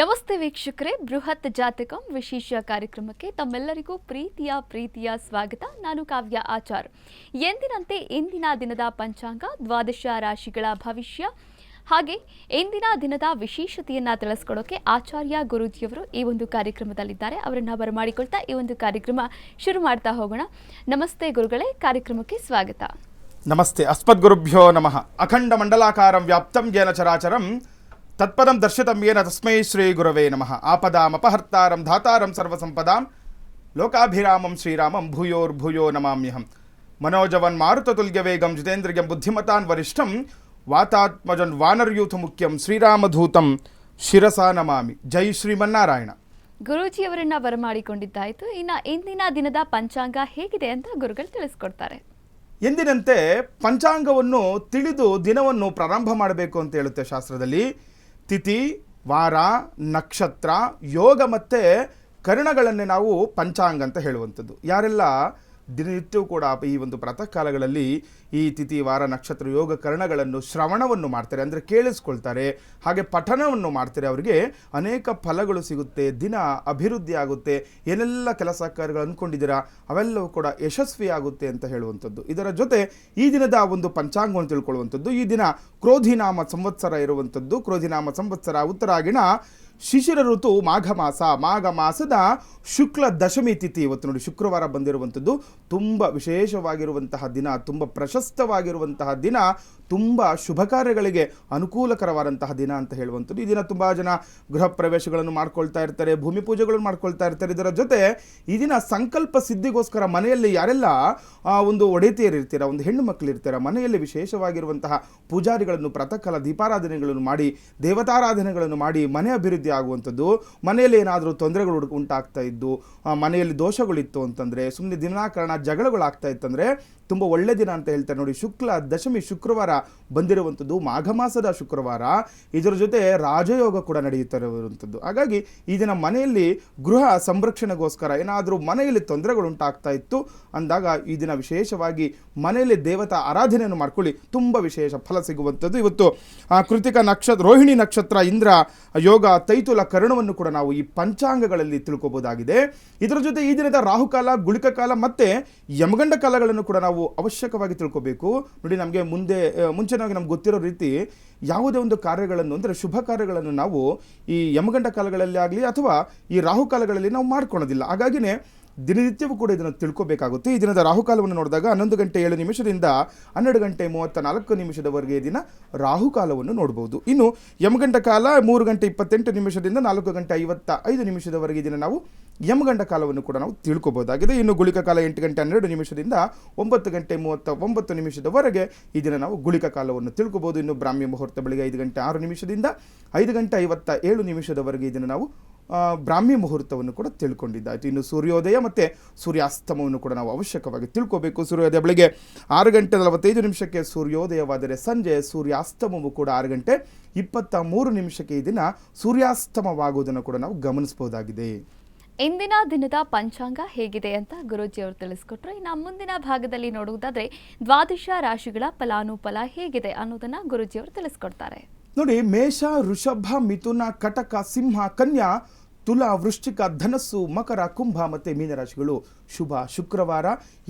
ನಮಸ್ತೆ ವೀಕ್ಷಕರೇ, ಬೃಹತ್ ಜಾತಕಂ ವಿಶೇಷ ಕಾರ್ಯಕ್ರಮಕ್ಕೆ ತಮ್ಮೆಲ್ಲರಿಗೂ ಪ್ರೀತಿಯ ಸ್ವಾಗತ. ನಾನು ಕಾವ್ಯ ಆಚಾರ್. ಎಂದಿನಂತೆ ಇಂದಿನ ದಿನದ ಪಂಚಾಂಗ, ದ್ವಾದಶ ರಾಶಿಗಳ ಭವಿಷ್ಯ ಹಾಗೆ ಇಂದಿನ ದಿನದ ವಿಶೇಷತೆಯನ್ನ ತಿಳಿಸ್ಕೊಡೋಕೆ ಆಚಾರ್ಯ ಗುರೂಜಿಯವರು ಈ ಒಂದು ಕಾರ್ಯಕ್ರಮದಲ್ಲಿದ್ದಾರೆ. ಅವರನ್ನ ಬರಮಾಡಿಕೊಳ್ತಾ ಈ ಒಂದು ಕಾರ್ಯಕ್ರಮ ಶುರು ಮಾಡ್ತಾ ಹೋಗೋಣ. ನಮಸ್ತೆ ಗುರುಗಳೇ, ಕಾರ್ಯಕ್ರಮಕ್ಕೆ ಸ್ವಾಗತ. ನಮಸ್ತೆ. ಅಸ್ಮದ್ಗುರುಭ್ಯೋ ನಮಃ. ಅಖಂಡ ಮಂಡಲಾಕಾರಂ ವ್ಯಾಪ್ತಂ ಯೇನ ಚರಾಚರಂ ತತ್ಪದಂ ದರ್ಶಿತಂ ಯೇನ ತಸ್ಮೈ ಶ್ರೀ ಗುರವೇ ನಮಃ. ಆಪದಾಮಪಹರ್ತಾರಂ ಧಾತಾರಂ ಸರ್ವಸಂಪದಾಂ ಲೋಕಾಭಿರಾಮಂ ಶ್ರೀರಾಮಂ ಭೂಯೋರ್ಭೂಯೋ ನಮಾಮ್ಯಹಂ. ಮನೋಜವನ್ ಮಾರುತತುಲ್ಯವೇಗಂ ಜಿತೇಂದ್ರಿಯಂ ಬುದ್ಧಿಮತಾನ್ ವರಿಷ್ಠಂ ವಾತಾತ್ಮಜನ್ ವಾನರ್ಯೂಥ ಮುಖ್ಯಂ ಶ್ರೀರಾಮಧೂತಂ ಶಿರಸಾ ನಮಾಮಿ. ಜೈ ಶ್ರೀಮನ್ನಾರಾಯಣ. ಗುರೂಜಿಯವರನ್ನ ಬರಮಾಡಿಕೊಂಡಿದ್ದಾಯಿತು. ಇನ್ನು ಇಂದಿನ ದಿನದ ಪಂಚಾಂಗ ಹೇಗಿದೆ ಅಂತ ಗುರುಗಳು ತಿಳಿಸ್ಕೊಡ್ತಾರೆ. ಎಂದಿನಂತೆ ಪಂಚಾಂಗವನ್ನು ತಿಳಿದು ದಿನವನ್ನು ಪ್ರಾರಂಭ ಮಾಡಬೇಕು ಅಂತ ಹೇಳುತ್ತೆ ಶಾಸ್ತ್ರದಲ್ಲಿ. ತಿಥಿ, ವಾರ, ನಕ್ಷತ್ರ, ಯೋಗ ಮತ್ತು ಕರ್ಣಗಳನ್ನೇ ನಾವು ಪಂಚಾಂಗ ಅಂತ ಹೇಳುವಂಥದ್ದು. ಯಾರೆಲ್ಲ ದಿನನಿತ್ಯವೂ ಕೂಡ ಈ ಒಂದು ಪ್ರಾತಃ ಕಾಲಗಳಲ್ಲಿ ಈ ತಿಥಿ, ವಾರ, ನಕ್ಷತ್ರ, ಯೋಗ, ಕರ್ಣಗಳನ್ನು ಶ್ರವಣವನ್ನು ಮಾಡ್ತಾರೆ, ಅಂದರೆ ಕೇಳಿಸ್ಕೊಳ್ತಾರೆ, ಹಾಗೆ ಪಠನವನ್ನು ಮಾಡ್ತಾರೆ. ಅವರಿಗೆ ಅನೇಕ ಫಲಗಳು ಸಿಗುತ್ತೆ, ದಿನ ಅಭಿವೃದ್ಧಿ ಆಗುತ್ತೆ, ಏನೆಲ್ಲ ಕೆಲಸ ಕಾರ್ಯಗಳು ಅಂದ್ಕೊಂಡಿದ್ದೀರಾ ಅವೆಲ್ಲವೂ ಕೂಡ ಯಶಸ್ವಿಯಾಗುತ್ತೆ ಅಂತ ಹೇಳುವಂಥದ್ದು. ಇದರ ಜೊತೆ ಈ ದಿನದ ಒಂದು ಪಂಚಾಂಗವನ್ನು ತಿಳ್ಕೊಳ್ಳುವಂಥದ್ದು. ಈ ದಿನ ಕ್ರೋಧಿನಾಮ ಸಂವತ್ಸರ ಇರುವಂಥದ್ದು. ಕ್ರೋಧಿನಾಮ ಸಂವತ್ಸರ ಉತ್ತರಾಗಿಣ ಶಿಶಿರ ಋತು ಮಾಘ ಮಾಸದ ಶುಕ್ಲ ದಶಮಿ ತಿಥಿ. ಇವತ್ತು ನೋಡಿ ಶುಕ್ರವಾರ ಬಂದಿರುವಂಥದ್ದು. ತುಂಬ ವಿಶೇಷವಾಗಿರುವಂತಹ ದಿನ, ತುಂಬ ಪ್ರಶಸ್ತವಾಗಿರುವಂತಹ ದಿನ, ತುಂಬ ಶುಭ ಕಾರ್ಯಗಳಿಗೆ ಅನುಕೂಲಕರವಾದಂತಹ ದಿನ ಅಂತ ಹೇಳುವಂಥದ್ದು. ಈ ದಿನ ತುಂಬ ಜನ ಗೃಹ ಪ್ರವೇಶಗಳನ್ನು ಮಾಡ್ಕೊಳ್ತಾ ಇರ್ತಾರೆ, ಭೂಮಿ ಪೂಜೆಗಳನ್ನು ಮಾಡ್ಕೊಳ್ತಾ ಇರ್ತಾರೆ. ಇದರ ಜೊತೆ ಈ ದಿನ ಸಂಕಲ್ಪ ಸಿದ್ಧಿಗೋಸ್ಕರ ಮನೆಯಲ್ಲಿ ಯಾರೆಲ್ಲ ಒಂದು ಒಡೆತಿಯರಿರ್ತೀರ, ಒಂದು ಹೆಣ್ಣು ಮಕ್ಕಳಿರ್ತೀರ, ಮನೆಯಲ್ಲಿ ವಿಶೇಷವಾಗಿರುವಂತಹ ಪೂಜಾರಿಗಳನ್ನು ಪ್ರಾತಃ ಕಾಲ ದೀಪಾರಾಧನೆಗಳನ್ನು ಮಾಡಿ, ದೇವತಾರಾಧನೆಗಳನ್ನು ಮಾಡಿ ಮನೆ ಅಭಿವೃದ್ಧಿ ಆಗುವಂಥದ್ದು. ಮನೆಯಲ್ಲಿ ಏನಾದರೂ ತೊಂದರೆಗಳು ಉಂಟಾಗ್ತಾ ಇದ್ದು, ಮನೆಯಲ್ಲಿ ದೋಷಗಳಿತ್ತು ಅಂತಂದರೆ, ಸುಮ್ಮನೆ ದಿನಾಕರಣ ಜಗಳಗಳಾಗ್ತಾ ಇತ್ತಂದರೆ ತುಂಬ ಒಳ್ಳೆ ದಿನ ಅಂತ ಹೇಳ್ತಾರೆ. ನೋಡಿ, ಶುಕ್ಲ ದಶಮಿ ಶುಕ್ರವಾರ ಬಂದಿರುವಂಥದ್ದು, ಮಾಘ ಮಾಸದ ಶುಕ್ರವಾರ. ಇದರ ಜೊತೆ ರಾಜಯೋಗ ಕೂಡ ನಡೆಯುತ್ತಾ ಇರುವಂಥದ್ದು. ಹಾಗಾಗಿ ಈ ದಿನ ಮನೆಯಲ್ಲಿ ಗೃಹ ಸಂರಕ್ಷಣೆಗೋಸ್ಕರ ಏನಾದರೂ ಮನೆಯಲ್ಲಿ ತೊಂದರೆಗಳು ಉಂಟಾಗ್ತಾ ಇತ್ತು ಅಂದಾಗ ಈ ದಿನ ವಿಶೇಷವಾಗಿ ಮನೆಯಲ್ಲಿ ದೇವತಾ ಆರಾಧನೆಯನ್ನು ಮಾಡ್ಕೊಳ್ಳಿ, ತುಂಬ ವಿಶೇಷ ಫಲ ಸಿಗುವಂಥದ್ದು. ಇವತ್ತು ಕೃತಿಕ ನಕ್ಷತ್ರ, ರೋಹಿಣಿ ನಕ್ಷತ್ರ, ಇಂದ್ರ ಯೋಗ, ತೈತುಲ ಕರ್ಣವನ್ನು ಕೂಡ ನಾವು ಈ ಪಂಚಾಂಗಗಳಲ್ಲಿ ತಿಳ್ಕೊಬೋದಾಗಿದೆ. ಇದರ ಜೊತೆ ಈ ದಿನದ ರಾಹುಕಾಲ, ಗುಳಿಕ ಕಾಲ ಮತ್ತು ಯಮಗಂಡ ಕಾಲಗಳನ್ನು ಕೂಡ ನಾವು ಅವಶ್ಯಕವಾಗಿ ತಿಳ್ಕೋಬೇಕು. ನೋಡಿ, ನಮಗೆ ಮುಂಚೆನಾಗಿ ನಮ್ಗೆ ಗೊತ್ತಿರೋ ರೀತಿ ಯಾವುದೇ ಒಂದು ಕಾರ್ಯಗಳನ್ನು, ಅಂದರೆ ಶುಭ ಕಾರ್ಯಗಳನ್ನು ನಾವು ಈ ಯಮಗಂಡ ಕಾಲಗಳಲ್ಲಿ ಆಗಲಿ ಅಥವಾ ಈ ರಾಹುಕಾಲಗಳಲ್ಲಿ ನಾವು ಮಾಡ್ಕೊಳೋದಿಲ್ಲ. ಹಾಗಾಗಿನೇ ದಿನನಿತ್ಯವೂ ಕೂಡ ಇದನ್ನು ತಿಳ್ಕೋಬೇಕಾಗುತ್ತೆ. ಈ ದಿನದ ರಾಹುಕಾಲವನ್ನು ನೋಡಿದಾಗ 11:07 12:34 ದಿನ ರಾಹುಕಾಲವನ್ನು ನೋಡ್ಬೋದು. ಇನ್ನು ಯಮಗಂಡ ಕಾಲ 3:28 4:55 ದಿನ ನಾವು ಯಮಗಂಡ ಕಾಲವನ್ನು ಕೂಡ ನಾವು ತಿಳ್ಕೊಬೋದಾಗಿದೆ. ಇನ್ನು ಗುಳಿಕ ಕಾಲ 8:12 9:39 ಈ ದಿನ ನಾವು ಗುಳಿಕ ಕಾಲವನ್ನು ತಿಳ್ಕೊಬೋದು. ಇನ್ನು ಬ್ರಾಹ್ಮಿ ಮುಹೂರ್ತ ಬೆಳಗ್ಗೆ 5:06 5:57 ಈ ದಿನ ನಾವು ಬ್ರಾಹ್ಮಿ ಮುಹೂರ್ತವನ್ನು ಕೂಡ ತಿಳ್ಕೊಂಡಿದ್ದಾಯಿತು. ಇನ್ನು ಸೂರ್ಯೋದಯ ಮತ್ತು ಸೂರ್ಯಾಸ್ತಮವನ್ನು ಕೂಡ ನಾವು ಅವಶ್ಯಕವಾಗಿ ತಿಳ್ಕೋಬೇಕು. ಸೂರ್ಯೋದಯ ಬೆಳಗ್ಗೆ 6:45 ಸೂರ್ಯೋದಯವಾದರೆ ಸಂಜೆ ಸೂರ್ಯಾಸ್ತಮವು ಕೂಡ 6:23 ಈ ದಿನ ಸೂರ್ಯಾಸ್ತಮವಾಗುವುದನ್ನು ಕೂಡ ನಾವು ಗಮನಿಸಬಹುದಾಗಿದೆ. ಇಂದಿನ ದಿನದ ಪಂಚಾಂಗ ಹೇಗಿದೆ ಅಂತ ಗುರೂಜಿ ಅವರು ತಿಳಿಸ್ಕೊಟ್ರು. ಇನ್ನು ಮುಂದಿನ ಭಾಗದಲ್ಲಿ ನೋಡುವುದಾದ್ರೆ ದ್ವಾದಶ ರಾಶಿಗಳ ಫಲಾನುಫಲ ಹೇಗಿದೆ ಅನ್ನೋದನ್ನ ಗುರೂಜಿ ಅವರು ತಿಳಿಸ್ಕೊಡ್ತಾರೆ. ನೋಡಿ, ಮೇಷ, ವೃಷಭ, ಮಿಥುನ, ಕಟಕ, ಸಿಂಹ, ಕನ್ಯಾ, ತುಲಾ, ವೃಶ್ಚಿಕ, ಧನಸ್ಸು, ಮಕರ, ಕುಂಭ ಮತ್ತು ಮೀನರಾಶಿಗಳು ಶುಭ ಶುಕ್ರವಾರ.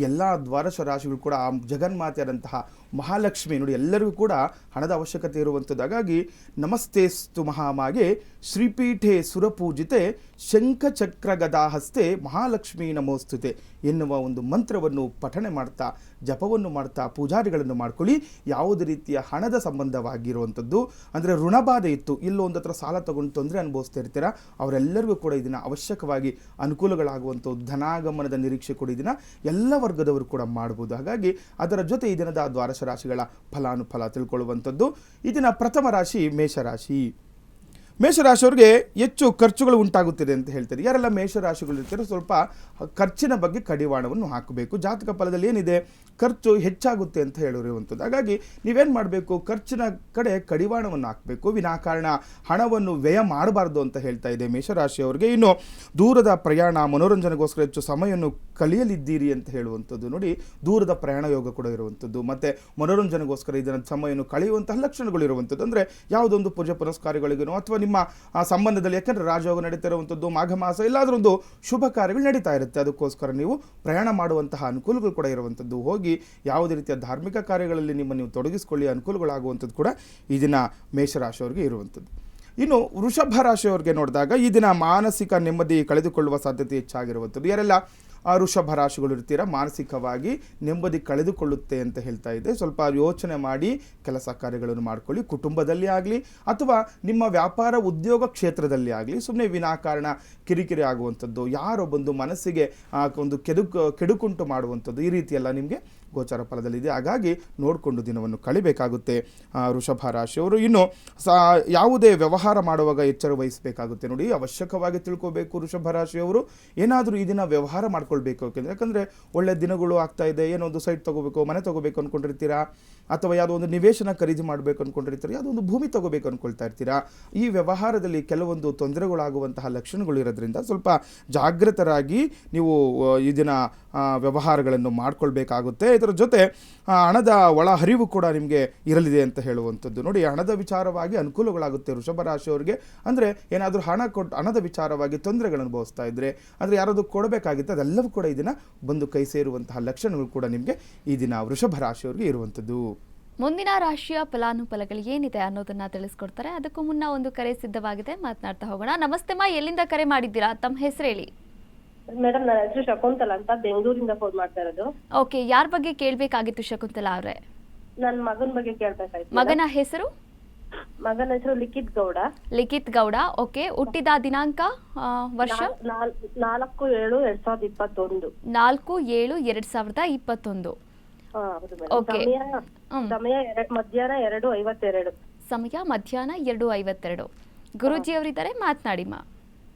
ಎಲ್ಲ ದ್ವಾದಶ ರಾಶಿಗಳು ಕೂಡ ಜಗನ್ಮಾತೆಯಾದಂತಹ ಮಹಾಲಕ್ಷ್ಮಿ, ನೋಡಿ ಎಲ್ಲರಿಗೂ ಕೂಡ ಹಣದ ಅವಶ್ಯಕತೆ ಇರುವಂಥದ್ದು. ಹಾಗಾಗಿ ನಮಸ್ತೇಸ್ತು ಮಹಾಮಾಗೆ ಶ್ರೀಪೀಠೆ ಸುರಪೂಜಿತೆ ಶಂಖಚಕ್ರ ಗದಾಹಸ್ತೆ ಮಹಾಲಕ್ಷ್ಮೀ ನಮೋಸ್ತುತೆ ಎನ್ನುವ ಒಂದು ಮಂತ್ರವನ್ನು ಪಠನೆ ಮಾಡ್ತಾ, ಜಪವನ್ನು ಮಾಡ್ತಾ ಪೂಜಾರಿಗಳನ್ನು ಮಾಡ್ಕೊಳ್ಳಿ. ಯಾವುದೇ ರೀತಿಯ ಹಣದ ಸಂಬಂಧವಾಗಿರುವಂಥದ್ದು, ಅಂದರೆ ಋಣಬಾಧೆ ಇತ್ತು, ಇಲ್ಲೋ ಒಂದು ಹತ್ರ ಸಾಲ ತಗೊಂಡು ತೊಂದರೆ ಅನುಭವಿಸ್ತಾ ಇರ್ತೀರ, ಅವರೆಲ್ಲರಿಗೂ ಕೂಡ ಇದನ್ನು ಅವಶ್ಯಕವಾಗಿ ಅನುಕೂಲಗಳಾಗುವಂಥದ್ದು, ಧನಾಗಮನದ ನಿರೀಕ್ಷೆ ಕೂಡ ಇದನ್ನು ಎಲ್ಲ ವರ್ಗದವರು ಕೂಡ ಮಾಡ್ಬೋದು. ಹಾಗಾಗಿ ಅದರ ಜೊತೆ ಈ ದಿನದ ದ್ವಾದಶ ರಾಶಿಗಳ ಫಲಾನುಫಲ ತಿಳ್ಕೊಳ್ಳುವಂಥದ್ದು. ಈ ದಿನ ಪ್ರಥಮ ರಾಶಿ ಮೇಷರಾಶಿ. ಮೇಷರಾಶಿಯವರಿಗೆ ಹೆಚ್ಚು ಖರ್ಚುಗಳು ಉಂಟಾಗುತ್ತಿದೆ ಅಂತ ಹೇಳ್ತಾರೆ. ಯಾರೆಲ್ಲ ಮೇಷರಾಶಿಗಳು ಇರ್ತಾರೆ ಸ್ವಲ್ಪ ಖರ್ಚಿನ ಬಗ್ಗೆ ಕಡಿವಾಣವನ್ನು ಹಾಕಬೇಕು. ಜಾತಕ ಫಲದಲ್ಲಿ ಏನಿದೆ, ಖರ್ಚು ಹೆಚ್ಚಾಗುತ್ತೆ ಅಂತ ಹೇಳಿರುವಂಥದ್ದು. ಹಾಗಾಗಿ ನೀವೇನು ಮಾಡಬೇಕು, ಖರ್ಚಿನ ಕಡೆ ಕಡಿವಾಣವನ್ನು ಹಾಕಬೇಕು, ವಿನಾಕಾರಣ ಹಣವನ್ನು ವ್ಯಯ ಮಾಡಬಾರ್ದು ಅಂತ ಹೇಳ್ತಾ ಇದೆ ಮೇಷರಾಶಿಯವರಿಗೆ. ಇನ್ನು ದೂರದ ಪ್ರಯಾಣ, ಮನೋರಂಜನೆಗೋಸ್ಕರ ಹೆಚ್ಚು ಸಮಯವನ್ನು ಕಲಿಯಲಿದ್ದೀರಿ ಅಂತ ಹೇಳುವಂಥದ್ದು. ನೋಡಿ, ದೂರದ ಪ್ರಯಾಣ ಯೋಗ ಕೂಡ ಇರುವಂಥದ್ದು, ಮತ್ತು ಮನೋರಂಜನೆಗೋಸ್ಕರ ಇದನ್ನು ಸಮಯವನ್ನು ಕಳೆಯುವಂತಹ ಲಕ್ಷಣಗಳು ಇರುವಂಥದ್ದು. ಅಂದರೆ ಯಾವುದೊಂದು ಪೂಜೆ ಪುನಸ್ಕಾರಗಳಿಗೂ ಅಥವಾ ನಿಮ್ಮ ನಿಮ್ಮ ಸಂಬಂಧದಲ್ಲಿ, ಯಾಕಂದರೆ ರಾಜಯೋಗ ನಡೀತಾ ಇರುವಂಥದ್ದು, ಮಾಘ ಮಾಸ ಎಲ್ಲಾದರೂ ಒಂದು ಶುಭ ಕಾರ್ಯಗಳು ನಡೀತಾ ಇರುತ್ತೆ. ಅದಕ್ಕೋಸ್ಕರ ನೀವು ಪ್ರಯಾಣ ಮಾಡುವಂತಹ ಅನುಕೂಲಗಳು ಕೂಡ ಇರುವಂಥದ್ದು. ಹೋಗಿ ಯಾವುದೇ ರೀತಿಯ ಧಾರ್ಮಿಕ ಕಾರ್ಯಗಳಲ್ಲಿ ನೀವು ತೊಡಗಿಸ್ಕೊಳ್ಳಿ, ಅನುಕೂಲಗಳಾಗುವಂಥದ್ದು ಕೂಡ ಈ ದಿನ ಮೇಷರಾಶಿಯವರಿಗೆ ಇರುವಂಥದ್ದು. ಇನ್ನು ವೃಷಭ ರಾಶಿಯವರಿಗೆ ನೋಡಿದಾಗ ಈ ದಿನ ಮಾನಸಿಕ ನೆಮ್ಮದಿ ಕಳೆದುಕೊಳ್ಳುವ ಸಾಧ್ಯತೆ ಹೆಚ್ಚಾಗಿರುವಂಥದ್ದು. ಯಾರೆಲ್ಲ ವೃಷಭ ರಾಶಿಗಳು ಇರ್ತೀರ, ಮಾನಸಿಕವಾಗಿ ನೆಮ್ಮದಿ ಕಳೆದುಕೊಳ್ಳುತ್ತೆ ಅಂತ ಹೇಳ್ತಾ ಇದೆ. ಸ್ವಲ್ಪ ಯೋಚನೆ ಮಾಡಿ ಕೆಲಸ ಕಾರ್ಯಗಳನ್ನು ಮಾಡ್ಕೊಳ್ಳಿ. ಕುಟುಂಬದಲ್ಲಿ ಆಗಲಿ ಅಥವಾ ನಿಮ್ಮ ವ್ಯಾಪಾರ ಉದ್ಯೋಗ ಕ್ಷೇತ್ರದಲ್ಲಿ ಆಗಲಿ ಸುಮ್ಮನೆ ವಿನಾಕಾರಣ ಕಿರಿಕಿರಿ ಆಗುವಂಥದ್ದು, ಯಾರೋ ಬಂದು ಮನಸ್ಸಿಗೆ ಒಂದು ಕೆಡುಕುಂಟು ಮಾಡುವಂಥದ್ದು, ಈ ರೀತಿಯೆಲ್ಲ ನಿಮಗೆ ಗೋಚಾರ ಫಲದಲ್ಲಿದೆ. ಹಾಗಾಗಿ ನೋಡಿಕೊಂಡು ದಿನವನ್ನು ಕಳಿಬೇಕಾಗುತ್ತೆ ವೃಷಭ ರಾಶಿಯವರು. ಇನ್ನು ಯಾವುದೇ ವ್ಯವಹಾರ ಮಾಡುವಾಗ ಎಚ್ಚರ ವಹಿಸಬೇಕಾಗುತ್ತೆ. ನೋಡಿ, ಅವಶ್ಯಕವಾಗಿ ತಿಳ್ಕೋಬೇಕು ವೃಷಭ ರಾಶಿಯವರು. ಏನಾದರೂ ಈ ದಿನ ವ್ಯವಹಾರ ಮಾಡ್ಕೊಳ್ಬೇಕು, ಯಾಕಂದರೆ ಒಳ್ಳೆ ದಿನಗಳು ಆಗ್ತಾ ಇದೆ. ಏನೋ ಒಂದು ಸೈಟ್ ತೊಗೋಬೇಕು, ಮನೆ ತೊಗೋಬೇಕು ಅಂದ್ಕೊಂಡಿರ್ತೀರಾ, ಅಥವಾ ಯಾವುದೋ ಒಂದು ನಿವೇಶನ ಖರೀದಿ ಮಾಡಬೇಕು ಅಂದ್ಕೊಂಡಿರ್ತೀರಾ, ಯಾವುದೋ ಒಂದು ಭೂಮಿ ತೊಗೋಬೇಕು ಅಂದ್ಕೊಳ್ತಾ ಇರ್ತೀರಾ. ಈ ವ್ಯವಹಾರದಲ್ಲಿ ಕೆಲವೊಂದು ತೊಂದರೆಗಳಾಗುವಂತಹ ಲಕ್ಷಣಗಳು ಇರೋದ್ರಿಂದ ಸ್ವಲ್ಪ ಜಾಗೃತರಾಗಿ ನೀವು ಈ ದಿನ ವ್ಯವಹಾರಗಳನ್ನು ಮಾಡ್ಕೊಳ್ಬೇಕಾಗುತ್ತೆ. ಇದರ ಜೊತೆ ಹಣದ ಒಳ ಹರಿವು ಕೂಡ ನಿಮಗೆ ಇರಲಿದೆ ಅಂತ ಹೇಳುವಂಥದ್ದು. ನೋಡಿ, ಹಣದ ವಿಚಾರವಾಗಿ ಅನುಕೂಲಗಳಾಗುತ್ತೆ ವೃಷಭ ರಾಶಿಯವರಿಗೆ. ಅಂದರೆ ಏನಾದರೂ ಹಣದ ವಿಚಾರವಾಗಿ ತೊಂದರೆಗಳನ್ನು ಅನುಭವಿಸ್ತಾ ಇದ್ದರೆ, ಅಂದರೆ ಯಾರಾದರೂ ಕೊಡಬೇಕಾಗಿತ್ತು, ಅದೆಲ್ಲವೂ ಕೂಡ ಈ ದಿನ ಬಂದು ಕೈ ಸೇರುವಂತಹ ಲಕ್ಷಣಗಳು ಕೂಡ ನಿಮಗೆ ಈ ದಿನ ವೃಷಭ ರಾಶಿಯವರಿಗೆ ಇರುವಂಥದ್ದು. ಮುಂದಿನ ರಾಶಿಯ ಫಲಾನುಫಲಗಳು ಏನಿದೆ ಅನ್ನೋದನ್ನ ತಿಳಿಸ್ಕೊಡ್ತಾರೆ. ಅದಕ್ಕೂ ಮುನ್ನ ಒಂದು ಕರೆ ಸಿದ್ಧವಾಗಿದೆ, ಮಾತನಾಡ್ತಾ ಹೋಗೋಣ. ನಮಸ್ತೆ ಮಾ, ಎಲ್ಲಿಂದ ಕರೆ ಮಾಡಿದ್ದೀರಾ? ತಮ್ಮ ಹೆಸರು ಹೇಳಿ. ಮೇಡಮ್, ನನ್ನ ಹೆಸರು ಶಕುಂತಲಾ ಅಂತ, ಬೆಂಗಳೂರಿಂದ ಫೋನ್ ಮಾಡ್ತಾ ಇರೋದು. ಓಕೆ, ಯಾರ ಬಗ್ಗೆ ಕೇಳಬೇಕಾಗಿತ್ತು ಶಕುಂತಲಾ ಅವರೇ? ನನ್ನ ಮಗನ ಬಗ್ಗೆ ಕೇಳ್ಬೇಕಾಯ್ತು. ಮಗನ ಹೆಸರು? ಮಗನ ಹೆಸರು ಲಿಖಿತ್ ಗೌಡ. ಲಿಖಿತ್ ಗೌಡ. ಓಕೆ, ಹುಟ್ಟಿದ ದಿನಾಂಕ, ವರ್ಷ? 4/7/2021. 4/7/2021. ಹೌದು ಮೇಡಮ್. ಸಮಯ ಮಧ್ಯಾಹ್ನ 2:52. ಸಮಯ ಮಧ್ಯಾಹ್ನ 2:52. ಗುರೂಜಿ ಅವರಿದ್ದಾರೆ, ಮಾತನಾಡಿ ಮಾ.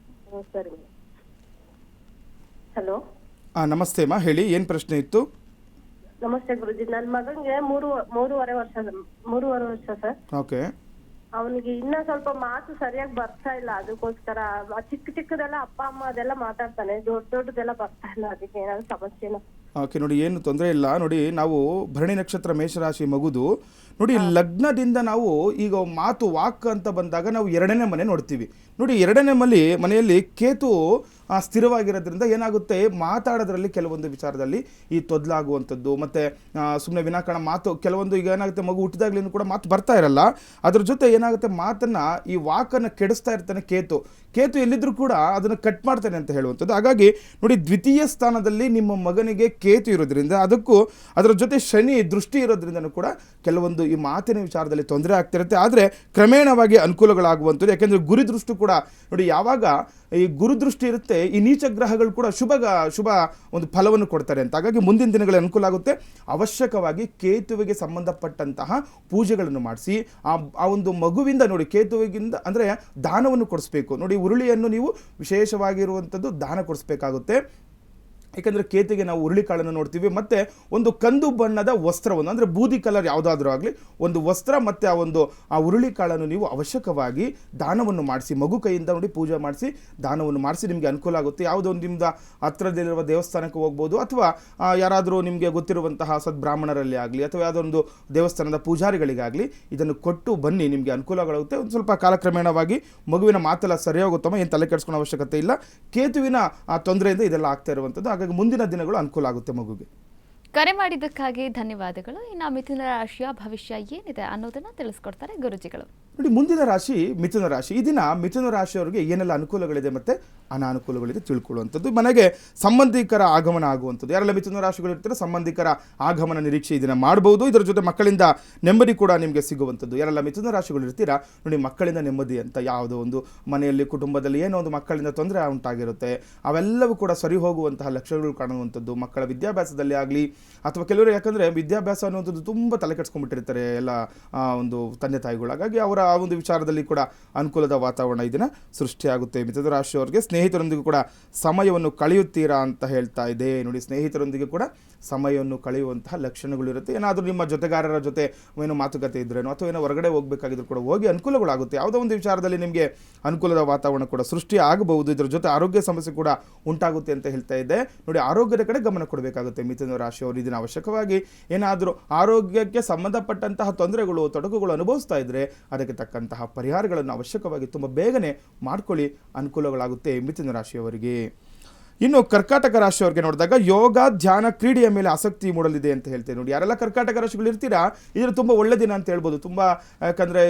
ಸರಿ. ಹಲೋ. ನಮಸ್ತೆ ಮಾ, ಹೇಳಿ, ಏನು ಪ್ರಶ್ನೆ ಇತ್ತು? ನಮಸ್ತೆ ಗುರುಜಿ. ನನ್ನ ಮಗನಿಗೆ ಮೂರುವರೆ ವರ್ಷ ಸರ್. ಓಕೆ. ಅವನಿಗೆ ಇನ್ನ ಸ್ವಲ್ಪ ಮಾತು ಸರಿಯಾಗಿ ಬರ್ತಾ ಇಲ್ಲ. ಅದಕ್ಕೋಸ್ಕರ ಚಿಕ್ಕದೆಲ್ಲ ಅಪ್ಪ ಅಮ್ಮ ಅದೆಲ್ಲ ಮಾತಾಡ್ತಾನೆ, ದೊಡ್ಡದೆಲ್ಲ ಬರ್ತಾ ಇಲ್ಲ. ಅದಕ್ಕೆ ಏನಾದ್ರು ಸಮಸ್ಯೆನಾ? ಓಕೆ, ನೋಡಿ, ಏನು ತೊಂದರೆ ಇಲ್ಲ. ನೋಡಿ, ನಾವು ಭರಣಿ ನಕ್ಷತ್ರ ಮೇಷರಾಶಿ ಮಗುದು ನೋಡಿ, ಲಗ್ನದಿಂದ ನಾವು ಈಗ ಮಾತು ವಾಕ್ ಅಂತ ಬಂದಾಗ ನಾವು ಎರಡನೇ ಮನೆ ನೋಡ್ತೀವಿ. ನೋಡಿ, ಎರಡನೇ ಮನೆಯಲ್ಲಿ ಕೇತು ಸ್ಥಿರವಾಗಿರೋದ್ರಿಂದ ಏನಾಗುತ್ತೆ, ಮಾತಾಡೋದ್ರಲ್ಲಿ ಕೆಲವೊಂದು ವಿಚಾರದಲ್ಲಿ ಈ ತೊದಲಾಗುವಂಥದ್ದು, ಮತ್ತು ಸುಮ್ಮನೆ ವಿನಾಕಾರಣ ಮಾತು ಕೆಲವೊಂದು ಈಗ ಏನಾಗುತ್ತೆ, ಮಗು ಹುಟ್ಟಿದಾಗ್ಲಿಂದ ಕೂಡ ಮಾತು ಬರ್ತಾ ಇರಲ್ಲ. ಅದ್ರ ಜೊತೆ ಏನಾಗುತ್ತೆ, ಮಾತನ್ನು ಈ ವಾಕನ್ನು ಕೆಡಿಸ್ತಾ ಇರ್ತಾನೆ ಕೇತು ಎಲ್ಲಿದ್ರೂ ಕೂಡ ಅದನ್ನು ಕಟ್ ಮಾಡ್ತಾನೆ ಅಂತ ಹೇಳುವಂಥದ್ದು. ಹಾಗಾಗಿ ನೋಡಿ, ದ್ವಿತೀಯ ಸ್ಥಾನದಲ್ಲಿ ನಿಮ್ಮ ಮಗನಿಗೆ ಕೇತು ಇರೋದ್ರಿಂದ, ಅದಕ್ಕೂ ಅದರ ಜೊತೆ ಶನಿ ದೃಷ್ಟಿ ಇರೋದ್ರಿಂದನೂ ಕೂಡ ಕೆಲವೊಂದು ಈ ಮಾತಿನ ವಿಚಾರದಲ್ಲಿ ತೊಂದರೆ ಆಗ್ತಿರುತ್ತೆ. ಆದರೆ ಕ್ರಮೇಣವಾಗಿ ಅನುಕೂಲಗಳಾಗುವಂಥದ್ದು. ಯಾಕೆಂದರೆ ಗುರುದೃಷ್ಟಿ ಕೂಡ ನೋಡಿ, ಯಾವಾಗ ಈ ಗುರುದೃಷ್ಟಿ ಇರುತ್ತೆ, ಈ ನೀಚ ಗ್ರಹಗಳು ಕೂಡ ಶುಭ ಒಂದು ಫಲವನ್ನು ಕೊಡ್ತಾರೆ ಅಂತ. ಹಾಗಾಗಿ ಮುಂದಿನ ದಿನಗಳಲ್ಲಿ ಅನುಕೂಲ ಆಗುತ್ತೆ. ಅವಶ್ಯಕವಾಗಿ ಕೇತುವಿಗೆ ಸಂಬಂಧಪಟ್ಟಂತಹ ಪೂಜೆಗಳನ್ನು ಮಾಡಿಸಿ ಆ ಒಂದು ಮಗುವಿಂದ ನೋಡಿ, ಕೇತುವಿಗಿಂದ ಅಂದರೆ ದಾನವನ್ನು ಕೊಡಿಸ್ಬೇಕು. ನೋಡಿ, ಉರುಳಿಯನ್ನು ನೀವು ವಿಶೇಷವಾಗಿರುವಂಥದ್ದು ದಾನ ಕೊಡಿಸ್ಬೇಕಾಗುತ್ತೆ. ಏಕೆಂದರೆ ಕೇತಿಗೆ ನಾವು ಹುರುಳಿಕಾಳನ್ನು ನೋಡ್ತೀವಿ, ಮತ್ತು ಒಂದು ಕಂದು ಬಣ್ಣದ ವಸ್ತ್ರವನ್ನು, ಅಂದರೆ ಬೂದಿ ಕಲರ್ ಯಾವುದಾದ್ರೂ ಆಗಲಿ ಒಂದು ವಸ್ತ್ರ ಮತ್ತು ಆ ಹುರುಳಿಕಾಳನ್ನು ನೀವು ಅವಶ್ಯಕವಾಗಿ ದಾನವನ್ನು ಮಾಡಿಸಿ, ಮಗು ಕೈಯಿಂದ ನೋಡಿ ಪೂಜೆ ಮಾಡಿಸಿ ದಾನವನ್ನು ಮಾಡಿಸಿ, ನಿಮಗೆ ಅನುಕೂಲ ಆಗುತ್ತೆ. ಯಾವುದೋ ಒಂದು ನಿಮ್ಮದು ಹತ್ತಿರದಲ್ಲಿರುವ ದೇವಸ್ಥಾನಕ್ಕೆ ಹೋಗ್ಬೋದು, ಅಥವಾ ಯಾರಾದರೂ ನಿಮಗೆ ಗೊತ್ತಿರುವಂತಹ ಸದ್ಬ್ರಾಹ್ಮಣರಲ್ಲಿ ಆಗಲಿ ಅಥವಾ ಯಾವುದೋ ಒಂದು ದೇವಸ್ಥಾನದ ಪೂಜಾರಿಗಳಿಗಾಗಲಿ ಇದನ್ನು ಕೊಟ್ಟು ಬನ್ನಿ, ನಿಮಗೆ ಅನುಕೂಲಗಳಾಗುತ್ತೆ. ಒಂದು ಸ್ವಲ್ಪ ಕಾಲಕ್ರಮೇಣವಾಗಿ ಮಗುವಿನ ಮಾತೆಲ್ಲ ಸರಿಯಾಗುತ್ತಮ್ಮ, ಏನು ತಲೆ ಕೆಡಿಸ್ಕೊಳ್ಳೋ ಅವಶ್ಯಕತೆ ಇಲ್ಲ. ಕೇತುವಿನ ತೊಂದರೆಯಿಂದ ಇದೆಲ್ಲ ಆಗ್ತಾ ಇರುವಂಥದ್ದು. ಹಾಗಾಗಿ ಮುಂದಿನ ದಿನಗಳು ಅನುಕೂಲ ಆಗುತ್ತೆ ಮಗುಗೆ. ಕರೆ ಮಾಡಿದ್ದಕ್ಕಾಗಿ ಧನ್ಯವಾದಗಳು. ಇನ್ನು ಮಿಥುನ ರಾಶಿಯ ಭವಿಷ್ಯ ಏನಿದೆ ಅನ್ನೋದನ್ನ ತಿಳಿಸ್ಕೊಡ್ತಾರೆ ಗುರುಜಿಗಳು. ನೋಡಿ, ಮುಂದಿನ ರಾಶಿ ಮಿಥುನ ರಾಶಿ. ಈ ದಿನ ಮಿಥುನ ರಾಶಿಯವರಿಗೆ ಏನೆಲ್ಲ ಅನುಕೂಲಗಳಿದೆ ಮತ್ತು ಅನಾನುಕೂಲಗಳಿದೆ ತಿಳ್ಕೊಳ್ಳುವಂಥದ್ದು. ಮನೆಗೆ ಸಂಬಂಧಿಕರ ಆಗಮನ ಆಗುವಂಥದ್ದು. ಯಾರೆಲ್ಲ ಮಿಥುನ ರಾಶಿಗಳು ಇರ್ತಾರೆ, ಸಂಬಂಧಿಕರ ಆಗಮನ ನಿರೀಕ್ಷೆ ಇದನ್ನು ಮಾಡ್ಬೋದು. ಇದರ ಜೊತೆ ಮಕ್ಕಳಿಂದ ನೆಮ್ಮದಿ ಕೂಡ ನಿಮಗೆ ಸಿಗುವಂಥದ್ದು. ಯಾರೆಲ್ಲ ಮಿಥುನ ರಾಶಿಗಳು ಇರ್ತೀರಾ, ನೋಡಿ, ಮಕ್ಕಳಿಂದ ನೆಮ್ಮದಿ ಅಂತ ಯಾವುದೋ ಒಂದು ಮನೆಯಲ್ಲಿ ಕುಟುಂಬದಲ್ಲಿ ಏನೋ ಒಂದು ಮಕ್ಕಳಿಂದ ತೊಂದರೆ ಉಂಟಾಗಿರುತ್ತೆ, ಅವೆಲ್ಲವೂ ಕೂಡ ಸರಿ ಹೋಗುವಂತಹ ಲಕ್ಷಣಗಳು ಕಾಣುವಂಥದ್ದು. ಮಕ್ಕಳ ವಿದ್ಯಾಭ್ಯಾಸದಲ್ಲಿ ಆಗಲಿ ಅಥವಾ ಕೆಲವರು, ಯಾಕಂದರೆ ವಿದ್ಯಾಭ್ಯಾಸ ಅನ್ನುವಂಥದ್ದು ತುಂಬ ತಲೆ ಕೆಡಿಸ್ಕೊಂಡ್ಬಿಟ್ಟಿರ್ತಾರೆ ಎಲ್ಲ ಒಂದು ತಂದೆ ತಾಯಿಗಳು. ಹಾಗಾಗಿ ಅವರ ಆ ಒಂದು ವಿಚಾರದಲ್ಲಿ ಕೂಡ ಅನುಕೂಲದ ವಾತಾವರಣ ಇದನ್ನು ಸೃಷ್ಟಿಯಾಗುತ್ತೆ. ಮಿಥುನ ರಾಶಿಯವರಿಗೆ ಸ್ನೇಹಿತರೊಂದಿಗೆ ಕೂಡ ಸಮಯವನ್ನು ಕಳೆಯುತ್ತೀರಾ ಅಂತ ಹೇಳ್ತಾ ಇದೆ. ನೋಡಿ, ಸ್ನೇಹಿತರೊಂದಿಗೆ ಕೂಡ ಸಮಯವನ್ನು ಕಳೆಯುವಂತಹ ಲಕ್ಷಣಗಳಿರುತ್ತೆ. ಏನಾದರೂ ನಿಮ್ಮ ಜೊತೆಗಾರರ ಜೊತೆ ಏನೋ ಮಾತುಕತೆ ಇದ್ರೇನೋ ಅಥವಾ ಏನೋ ಹೊರಗಡೆ ಹೋಗಬೇಕಾಗಿದ್ರು ಕೂಡ ಹೋಗಿ ಅನುಕೂಲಗಳಾಗುತ್ತೆ. ಯಾವುದೋ ಒಂದು ವಿಚಾರದಲ್ಲಿ ನಿಮಗೆ ಅನುಕೂಲದ ವಾತಾವರಣ ಕೂಡ ಸೃಷ್ಟಿ ಆಗಬಹುದು. ಇದರ ಜೊತೆ ಆರೋಗ್ಯ ಸಮಸ್ಯೆ ಕೂಡ ಉಂಟಾಗುತ್ತೆ ಅಂತ ಹೇಳ್ತಾ ಇದೆ. ನೋಡಿ, ಆರೋಗ್ಯದ ಕಡೆ ಗಮನ ಕೊಡಬೇಕಾಗುತ್ತೆ ಮಿಥುನ ರಾಶಿಯವರು. ಇದನ್ನು ಅವಶ್ಯಕವಾಗಿ ಏನಾದರೂ ಆರೋಗ್ಯಕ್ಕೆ ಸಂಬಂಧಪಟ್ಟಂತಹ ತೊಂದರೆಗಳು ತೊಡಕುಗಳು ಅನುಭವಿಸ್ತಾ ಇದ್ದರೆ ಅದಕ್ಕೆ ತಕ್ಕಂತಹ ಪರಿಹಾರಗಳನ್ನು ಅವಶ್ಯಕವಾಗಿ ತುಂಬ ಬೇಗನೆ ಮಾಡ್ಕೊಳ್ಳಿ, ಅನುಕೂಲಗಳಾಗುತ್ತೆ ಮಿಥುನ ರಾಶಿಯವರಿಗೆ. ಇನ್ನು ಕರ್ಕಾಟಕ ರಾಶಿಯವರಿಗೆ ನೋಡಿದಾಗ ಯೋಗ, ಧ್ಯಾನ, ಕ್ರೀಡೆಯ ಮೇಲೆ ಆಸಕ್ತಿ ಮೂಡಲಿದೆ ಅಂತ ಹೇಳ್ತೇವೆ. ನೋಡಿ, ಯಾರೆಲ್ಲ ಕರ್ಕಾಟಕ ರಾಶಿಗಳು ಇರ್ತೀರಾ, ಇದು ತುಂಬ ಒಳ್ಳೆ ದಿನ ಅಂತ ಹೇಳ್ಬೋದು. ತುಂಬ ಯಾಕಂದರೆ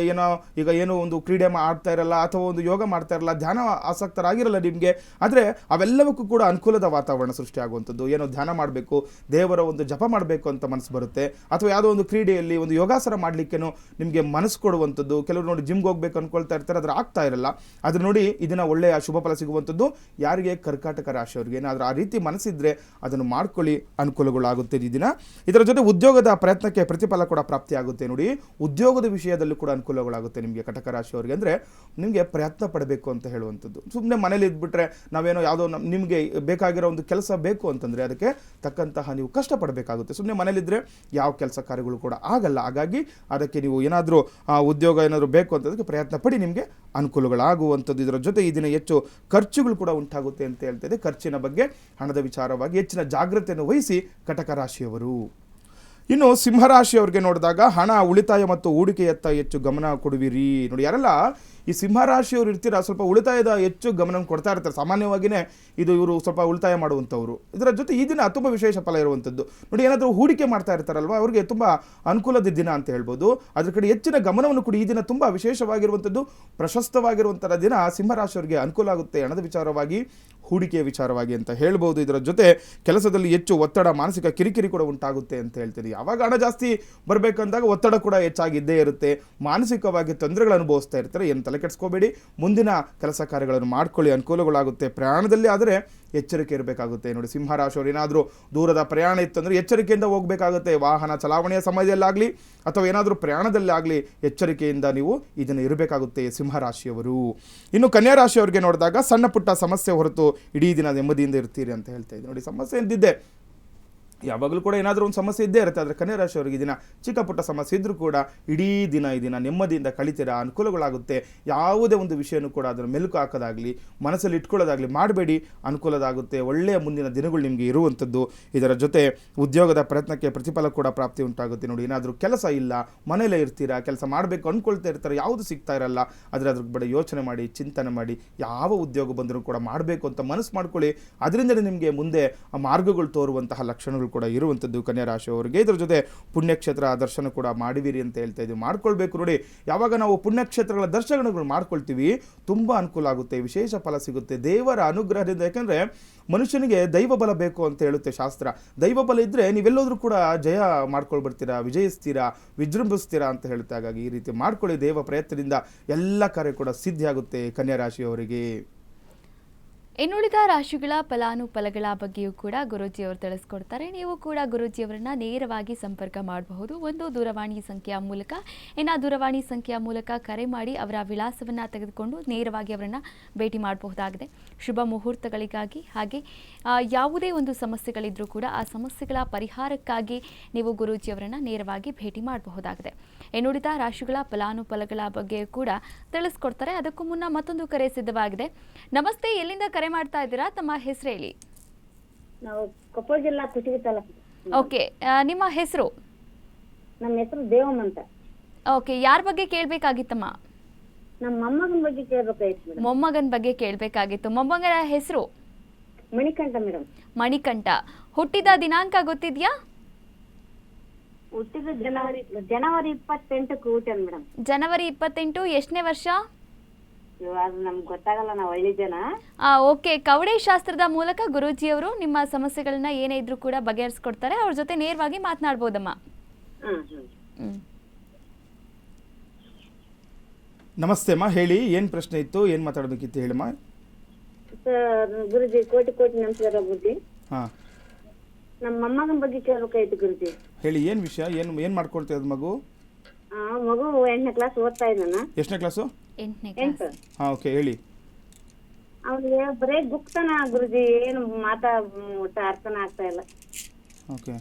ಏನೋ ಒಂದು ಕ್ರೀಡೆ ಆಡ್ತಾ ಇರಲ್ಲ ಅಥವಾ ಒಂದು ಯೋಗ ಮಾಡ್ತಾ ಇರಲ್ಲ, ಧ್ಯಾನ ಆಸಕ್ತರಾಗಿರಲ್ಲ ನಿಮಗೆ, ಆದರೆ ಅವೆಲ್ಲವಕ್ಕೂ ಕೂಡ ಅನುಕೂಲದ ವಾತಾವರಣ ಸೃಷ್ಟಿಯಾಗುವಂಥದ್ದು. ಏನೋ ಧ್ಯಾನ ಮಾಡಬೇಕು, ದೇವರ ಒಂದು ಜಪ ಮಾಡಬೇಕು ಅಂತ ಮನಸ್ಸು ಬರುತ್ತೆ, ಅಥವಾ ಯಾವುದೋ ಒಂದು ಕ್ರೀಡೆಯಲ್ಲಿ ಒಂದು ಯೋಗಾಸನ ಮಾಡಲಿಕ್ಕೇನೋ ನಿಮಗೆ ಮನಸ್ಸು ಕೊಡುವಂಥದ್ದು. ಕೆಲವರು ನೋಡಿ ಜಿಮ್ಗೆ ಹೋಗ್ಬೇಕು ಅಂದ್ಕೊಳ್ತಾ ಇರ್ತಾರೆ, ಅದ್ರ ಆಗ್ತಾ ಇರಲ್ಲ. ಅದ್ರ ನೋಡಿ ಇದನ್ನ ಒಳ್ಳೆಯ ಶುಭ ಫಲ ಸಿಗುವಂಥದ್ದು ಯಾರಿಗೆ? ಕರ್ಕಾಟಕ ರಾಶಿ. ಏನಾದರೂ ಆ ರೀತಿ ಮನಸ್ಸಿದ್ರೆ ಅದನ್ನು ಮಾಡ್ಕೊಳ್ಳಿ, ಅನುಕೂಲಗಳಾಗುತ್ತೆ ಈ ದಿನ. ಇದರ ಜೊತೆ ಉದ್ಯೋಗದ ಪ್ರಯತ್ನಕ್ಕೆ ಪ್ರತಿಫಲ ಕೂಡ ಪ್ರಾಪ್ತಿಯಾಗುತ್ತೆ. ನೋಡಿ, ಉದ್ಯೋಗದ ವಿಷಯದಲ್ಲೂ ಕೂಡ ಅನುಕೂಲಗಳಾಗುತ್ತೆ ನಿಮಗೆ ಕಟಕ ರಾಶಿಯವರಿಗೆ. ಅಂದರೆ ನಿಮಗೆ ಪ್ರಯತ್ನ ಪಡಬೇಕು ಅಂತ ಹೇಳುವಂಥದ್ದು. ಸುಮ್ಮನೆ ಮನೇಲಿ ಇದ್ಬಿಟ್ರೆ ನಾವೇನೋ ಯಾವುದೋ ನಿಮಗೆ ಬೇಕಾಗಿರೋ ಒಂದು ಕೆಲಸ ಬೇಕು ಅಂತಂದರೆ ಅದಕ್ಕೆ ತಕ್ಕಂತಹ ನೀವು ಕಷ್ಟಪಡಬೇಕಾಗುತ್ತೆ. ಸುಮ್ಮನೆ ಮನೇಲಿದ್ದರೆ ಯಾವ ಕೆಲಸ ಕಾರ್ಯಗಳು ಕೂಡ ಆಗಲ್ಲ. ಹಾಗಾಗಿ ಅದಕ್ಕೆ ನೀವು ಏನಾದರೂ ಉದ್ಯೋಗ ಏನಾದರೂ ಬೇಕು ಅಂತದಕ್ಕೆ ಪ್ರಯತ್ನ ಪಡಿ, ನಿಮಗೆ ಅನುಕೂಲಗಳಾಗುವಂಥದ್ದು. ಇದರ ಜೊತೆ ಈ ದಿನ ಹೆಚ್ಚು ಖರ್ಚುಗಳು ಕೂಡ ಉಂಟಾಗುತ್ತೆ ಅಂತ ಹೇಳ್ತಿದೆ. ಖರ್ಚಿನ ಬಗ್ಗೆ, ಹಣದ ವಿಚಾರವಾಗಿ ಹೆಚ್ಚಿನ ಜಾಗ್ರತೆಯನ್ನು ವಹಿಸಿ ಕಟಕ ರಾಶಿಯವರು. ಇನ್ನು ಸಿಂಹರಾಶಿಯವರಿಗೆ ನೋಡಿದಾಗ ಹಣ, ಉಳಿತಾಯ ಮತ್ತು ಹೂಡಿಕೆಯತ್ತ ಹೆಚ್ಚು ಗಮನ ಕೊಡುವಿರಿ. ನೋಡಿ, ಯಾರೆಲ್ಲ ಈ ಸಿಂಹರಾಶಿಯವರು ಇರ್ತೀರಾ, ಸ್ವಲ್ಪ ಉಳಿತಾಯದ ಹೆಚ್ಚು ಗಮನ ಕೊಡ್ತಾ ಇರ್ತಾರೆ. ಸಾಮಾನ್ಯವಾಗಿಯೇ ಇವರು ಸ್ವಲ್ಪ ಉಳಿತಾಯ ಮಾಡುವಂಥವ್ರು. ಇದರ ಜೊತೆ ಈ ದಿನ ತುಂಬ ವಿಶೇಷ ಫಲ ಇರುವಂಥದ್ದು. ನೋಡಿ, ಏನಾದರೂ ಹೂಡಿಕೆ ಮಾಡ್ತಾ ಇರ್ತಾರಲ್ವ, ಅವರಿಗೆ ತುಂಬ ಅನುಕೂಲದ ದಿನ ಅಂತ ಹೇಳ್ಬೋದು. ಅದ್ರ ಕಡೆ ಹೆಚ್ಚಿನ ಗಮನವನ್ನು ಕೂಡ ಈ ದಿನ ತುಂಬ ವಿಶೇಷವಾಗಿರುವಂಥದ್ದು, ಪ್ರಶಸ್ತವಾಗಿರುವಂಥ ದಿನ. ಸಿಂಹರಾಶಿಯವರಿಗೆ ಅನುಕೂಲ ಆಗುತ್ತೆ ಹಣದ ವಿಚಾರವಾಗಿ, ಹೂಡಿಕೆಯ ವಿಚಾರವಾಗಿ ಅಂತ ಹೇಳ್ಬೋದು. ಇದರ ಜೊತೆ ಕೆಲಸದಲ್ಲಿ ಹೆಚ್ಚು ಒತ್ತಡ, ಮಾನಸಿಕ ಕಿರಿಕಿರಿ ಕೂಡ ಉಂಟಾಗುತ್ತೆ ಅಂತ ಹೇಳ್ತೀರಿ. ಯಾವಾಗ ಹಣ ಜಾಸ್ತಿ ಬರಬೇಕಂದಾಗ ಒತ್ತಡ ಕೂಡ ಹೆಚ್ಚಾಗಿದ್ದೇ ಇರುತ್ತೆ, ಮಾನಸಿಕವಾಗಿ ತೊಂದರೆಗಳು ಅನುಭವಿಸ್ತಾ ಇರ್ತಾರೆ. ಏನು ತಲೆ ಕೆಡಿಸ್ಕೋಬೇಡಿ, ಮುಂದಿನ ಕೆಲಸ ಕಾರ್ಯಗಳನ್ನು ಮಾಡ್ಕೊಳ್ಳಿ, ಅನುಕೂಲಗಳಾಗುತ್ತೆ. ಪ್ರಯಾಣದಲ್ಲಿ ಆದರೆ ಎಚ್ಚರಿಕೆ ಇರಬೇಕಾಗುತ್ತೆ. ನೋಡಿ, ಸಿಂಹರಾಶಿಯವರು ಏನಾದರೂ ದೂರದ ಪ್ರಯಾಣ ಇತ್ತಂದರೆ ಎಚ್ಚರಿಕೆಯಿಂದ ಹೋಗಬೇಕಾಗುತ್ತೆ. ವಾಹನ ಚಲಾವಣೆಯ ಸಮಯದಲ್ಲಾಗಲಿ ಅಥವಾ ಏನಾದರೂ ಪ್ರಯಾಣದಲ್ಲಾಗಲಿ ಎಚ್ಚರಿಕೆಯಿಂದ ನೀವು ಇದನ್ನು ಇರಬೇಕಾಗುತ್ತೆ ಸಿಂಹರಾಶಿಯವರು. ಇನ್ನು ಕನ್ಯಾ ರಾಶಿಯವರಿಗೆ ನೋಡಿದಾಗ ಸಣ್ಣ ಪುಟ್ಟ ಸಮಸ್ಯೆ ಹೊರತು ಇಡೀ ದಿನ ನೆಮ್ಮದಿಯಿಂದ ಇರ್ತೀರಿ ಅಂತ ಹೇಳ್ತಾ ಇದ್ದೀನಿ. ನೋಡಿ, ಸಮಸ್ಯೆ ಎಂದಿದ್ದೆ, ಯಾವಾಗಲೂ ಕೂಡ ಏನಾದರೂ ಒಂದು ಸಮಸ್ಯೆ ಇದ್ದೇ ಇರುತ್ತೆ. ಆದರೆ ಕನ್ಯಾ ರಾಶಿಯವರಿಗೆ ದಿನ ಚಿಕ್ಕ ಪುಟ್ಟ ಸಮಸ್ಯೆ ಇದ್ದರೂ ಕೂಡ ಇಡೀ ದಿನ ಈ ದಿನ ನೆಮ್ಮದಿಯಿಂದ ಕಳಿತೀರಾ, ಅನುಕೂಲಗಳಾಗುತ್ತೆ. ಯಾವುದೇ ಒಂದು ವಿಷಯನೂ ಕೂಡ ಅದನ್ನು ಮೆಲುಕು ಹಾಕೋದಾಗಲಿ ಮನಸ್ಸಲ್ಲಿ ಇಟ್ಕೊಳ್ಳೋದಾಗಲಿ ಮಾಡಬೇಡಿ, ಅನುಕೂಲದಾಗುತ್ತೆ. ಒಳ್ಳೆಯ ಮುಂದಿನ ದಿನಗಳು ನಿಮಗೆ ಇರುವಂಥದ್ದು. ಇದರ ಜೊತೆ ಉದ್ಯೋಗದ ಪ್ರಯತ್ನಕ್ಕೆ ಪ್ರತಿಫಲ ಕೂಡ ಪ್ರಾಪ್ತಿ ಉಂಟಾಗುತ್ತೆ. ನೋಡಿ, ಏನಾದರೂ ಕೆಲಸ ಇಲ್ಲ, ಮನೇಲೇ ಇರ್ತೀರಾ, ಕೆಲಸ ಮಾಡಬೇಕು ಅಂದ್ಕೊಳ್ತಾ ಇರ್ತಾರೆ, ಯಾವುದು ಸಿಗ್ತಾ ಇರಲ್ಲ, ಆದರೆ ಅದ್ರ ಬಗ್ಗೆ ಯೋಚನೆ ಮಾಡಿ, ಚಿಂತನೆ ಮಾಡಿ, ಯಾವ ಉದ್ಯೋಗ ಬಂದರೂ ಕೂಡ ಮಾಡಬೇಕು ಅಂತ ಮನಸ್ಸು ಮಾಡ್ಕೊಳ್ಳಿ. ಅದರಿಂದಲೇ ನಿಮಗೆ ಮುಂದೆ ಮಾರ್ಗಗಳು ತೋರುವಂತಹ ಲಕ್ಷಣಗಳು ಕೂಡ ಇರುವಂಥದ್ದು ಕನ್ಯಾ ರಾಶಿಯವರಿಗೆ. ಇದರ ಜೊತೆ ಪುಣ್ಯಕ್ಷೇತ್ರ ದರ್ಶನ ಕೂಡ ಮಾಡಿವಿರಿ ಅಂತ ಹೇಳ್ತಾ ಇದ್ದೀವಿ. ಮಾಡ್ಕೊಳ್ಬೇಕು. ನೋಡಿ, ಯಾವಾಗ ನಾವು ಪುಣ್ಯಕ್ಷೇತ್ರಗಳ ದರ್ಶನಗಳು ಮಾಡ್ಕೊಳ್ತೀವಿ ತುಂಬ ಅನುಕೂಲ ಆಗುತ್ತೆ, ವಿಶೇಷ ಫಲ ಸಿಗುತ್ತೆ ದೇವರ ಅನುಗ್ರಹದಿಂದ. ಯಾಕಂದರೆ ಮನುಷ್ಯನಿಗೆ ದೈವ ಬಲ ಬೇಕು ಅಂತ ಹೇಳುತ್ತೆ ಶಾಸ್ತ್ರ. ದೈವ ಬಲ ಇದ್ದರೆ ನೀವೆಲ್ಲೋದ್ರೂ ಕೂಡ ಜಯ ಮಾಡ್ಕೊಳ್ಬಿಡ್ತೀರಾ, ವಿಜಯಿಸ್ತೀರಾ, ವಿಜೃಂಭಿಸ್ತೀರಾ ಅಂತ ಹೇಳುತ್ತೆ. ಹಾಗಾಗಿ ಈ ರೀತಿ ಮಾಡ್ಕೊಳ್ಳಿ, ದೇವ ಪ್ರಯತ್ನದಿಂದ ಎಲ್ಲ ಕಾರ್ಯ ಕೂಡ ಸಿದ್ಧಿಯಾಗುತ್ತೆ ಕನ್ಯಾ ರಾಶಿಯವರಿಗೆ. ಇನ್ನುಳಿದ ರಾಶಿಗಳ ಫಲಾನುಫಲಗಳ ಬಗ್ಗೆಯೂ ಕೂಡ ಗುರೂಜಿಯವರು ತಿಳಿಸ್ಕೊಡ್ತಾರೆ. ನೀವು ಕೂಡ ಗುರೂಜಿಯವರನ್ನ ನೇರವಾಗಿ ಸಂಪರ್ಕ ಮಾಡಬಹುದು. ಒಂದು ದೂರವಾಣಿ ಸಂಖ್ಯೆಯ ಮೂಲಕ, ಇನ್ನು ದೂರವಾಣಿ ಸಂಖ್ಯೆಯ ಮೂಲಕ ಕರೆ ಮಾಡಿ ಅವರ ವಿಳಾಸವನ್ನು ತೆಗೆದುಕೊಂಡು ನೇರವಾಗಿ ಅವರನ್ನು ಭೇಟಿ ಮಾಡಬಹುದಾಗಿದೆ. ಶುಭ ಮುಹೂರ್ತಗಳಿಗಾಗಿ ಹಾಗೆ ಯಾವುದೇ ಒಂದು ಸಮಸ್ಯೆಗಳಿದ್ರೂ ಕೂಡ ಆ ಸಮಸ್ಯೆಗಳ ಪರಿಹಾರಕ್ಕಾಗಿ ನೀವು ಗುರೂಜಿಯವರನ್ನು ನೇರವಾಗಿ ಭೇಟಿ ಮಾಡಬಹುದಾಗಿದೆ. ಇನ್ನುಳಿದ ರಾಶಿಗಳ ಫಲಾನುಫಲಗಳ ಬಗ್ಗೆ ಕೂಡ ತಿಳಿಸ್ಕೊಡ್ತಾರೆ. ಅದಕ್ಕೂ ಮುನ್ನ ಮತ್ತೊಂದು ಕರೆ ಸಿದ್ಧವಾಗಿದೆ. ನಮಸ್ತೆ, ಎಲ್ಲಿಂದ ಕರೆ ಮಾಡ್ತಾ ಇದ್ದೀರಾ? ತಮ್ಮ ಹೆಸರು ಹೇಳಿ. ನಾವು ಕೊಪ್ಪಳ ಜಿಲ್ಲಾ ಕುಷ್ಟಗಿ ತಾಲೂಕು. ಓಕೆ, ನಿಮ್ಮ ಹೆಸರು? ನಮ್ಮ ಹೆಸರು ದೇವಮ್ಮ ಅಂತ. ಓಕೆ, ಯಾರ ಬಗ್ಗೆ ಕೇಳಬೇಕಾಗಿತ್ತಮ್ಮ? ನಮ್ಮ ಮೊಮ್ಮಗನ ಬಗ್ಗೆ ಕೇಳಬೇಕಾಗಿತ್ತು ಮೇಡಮ್. ಮೊಮ್ಮಗನ ಬಗ್ಗೆ ಕೇಳಬೇಕಾಗಿತ್ತು. ಮೊಮ್ಮಗನ ಹೆಸರು? ಮಣಿಕಂಠ ಮೇಡಮ್. ಮಣಿಕಂಠ. ಹುಟ್ಟಿದ ದಿನಾಂಕ ಗೊತ್ತಿದ್ಯಾ? ಹುಟ್ಟಿದ ಜನವರಿ 28ಕ್ಕೆ ಹುಟ್ಟ್ಯಾನ ಮೇಡಮ್. ಜನವರಿ 28. ಎಷ್ಟನೇ ವರ್ಷ? ಇವಾಗ ನಮ್ಗೆ ಗೊತ್ತಾಗಲ್ಲ, ನಾವು ಹಳ್ಳಿ ಜನ. ಓಕೆ, ಕವಡೆ ಶಾಸ್ತ್ರದ ಮೂಲಕ ಗುರೂಜಿಯವರು ನಿಮ್ಮ ಸಮಸ್ಯೆಗಳನ್ನ ಏನೇ ಇದ್ರೂ ಕೂಡ ಬಗೆಹರಿಸ್ಕೊಡ್ತಾರೆ. ಅವ್ರ ಜೊತೆ ನೇರವಾಗಿ ಮಾತನಾಡ್ಬೋದಮ್ಮ. ನಮಸ್ತೆ ಅಮ್ಮ, ಹೇಳಿ, ಏನು ಪ್ರಶ್ನೆ ಇತ್ತು, ಏನು ಮಾತಾಡೋದಕ್ಕಿತ್ತು ಹೇಳಮ್ಮ. ಗುರುಜಿ ಕೋಟಿ ಕೋಟಿ ನಮಸ್ಕಾರ ಗುರುಜಿ. ಹಾಂ, ನಮ್ಮ ಮೊಮ್ಮಗನ ಬಗ್ಗೆ ಕೇಳಬೇಕಾಯ್ತು ಗುರುಜಿ. ಹೇಳಿ, ಏನು ವಿಷಯ, ಏನು ಮಾಡ್ಕೊಳ್ತೀವಿ ಮಗು? ಮಗು 8ನೇ ಕ್ಲಾಸ್ ಓದ್ತಾ ಇದ್ದಾನ. ಎಷ್ಟನೇ ಕ್ಲಾಸು? 8ನೇ. ಹಾಂ, ಓಕೆ, ಹೇಳಿ. ಅವ್ನಿಗೆ ಬರೇ ಗುಪ್ತನ ಗುರುಜಿ, ಏನು ಒಟ್ಟು ಅರ್ಥನ ಆಗ್ತಾ ಇಲ್ಲ. ಓಕೆ,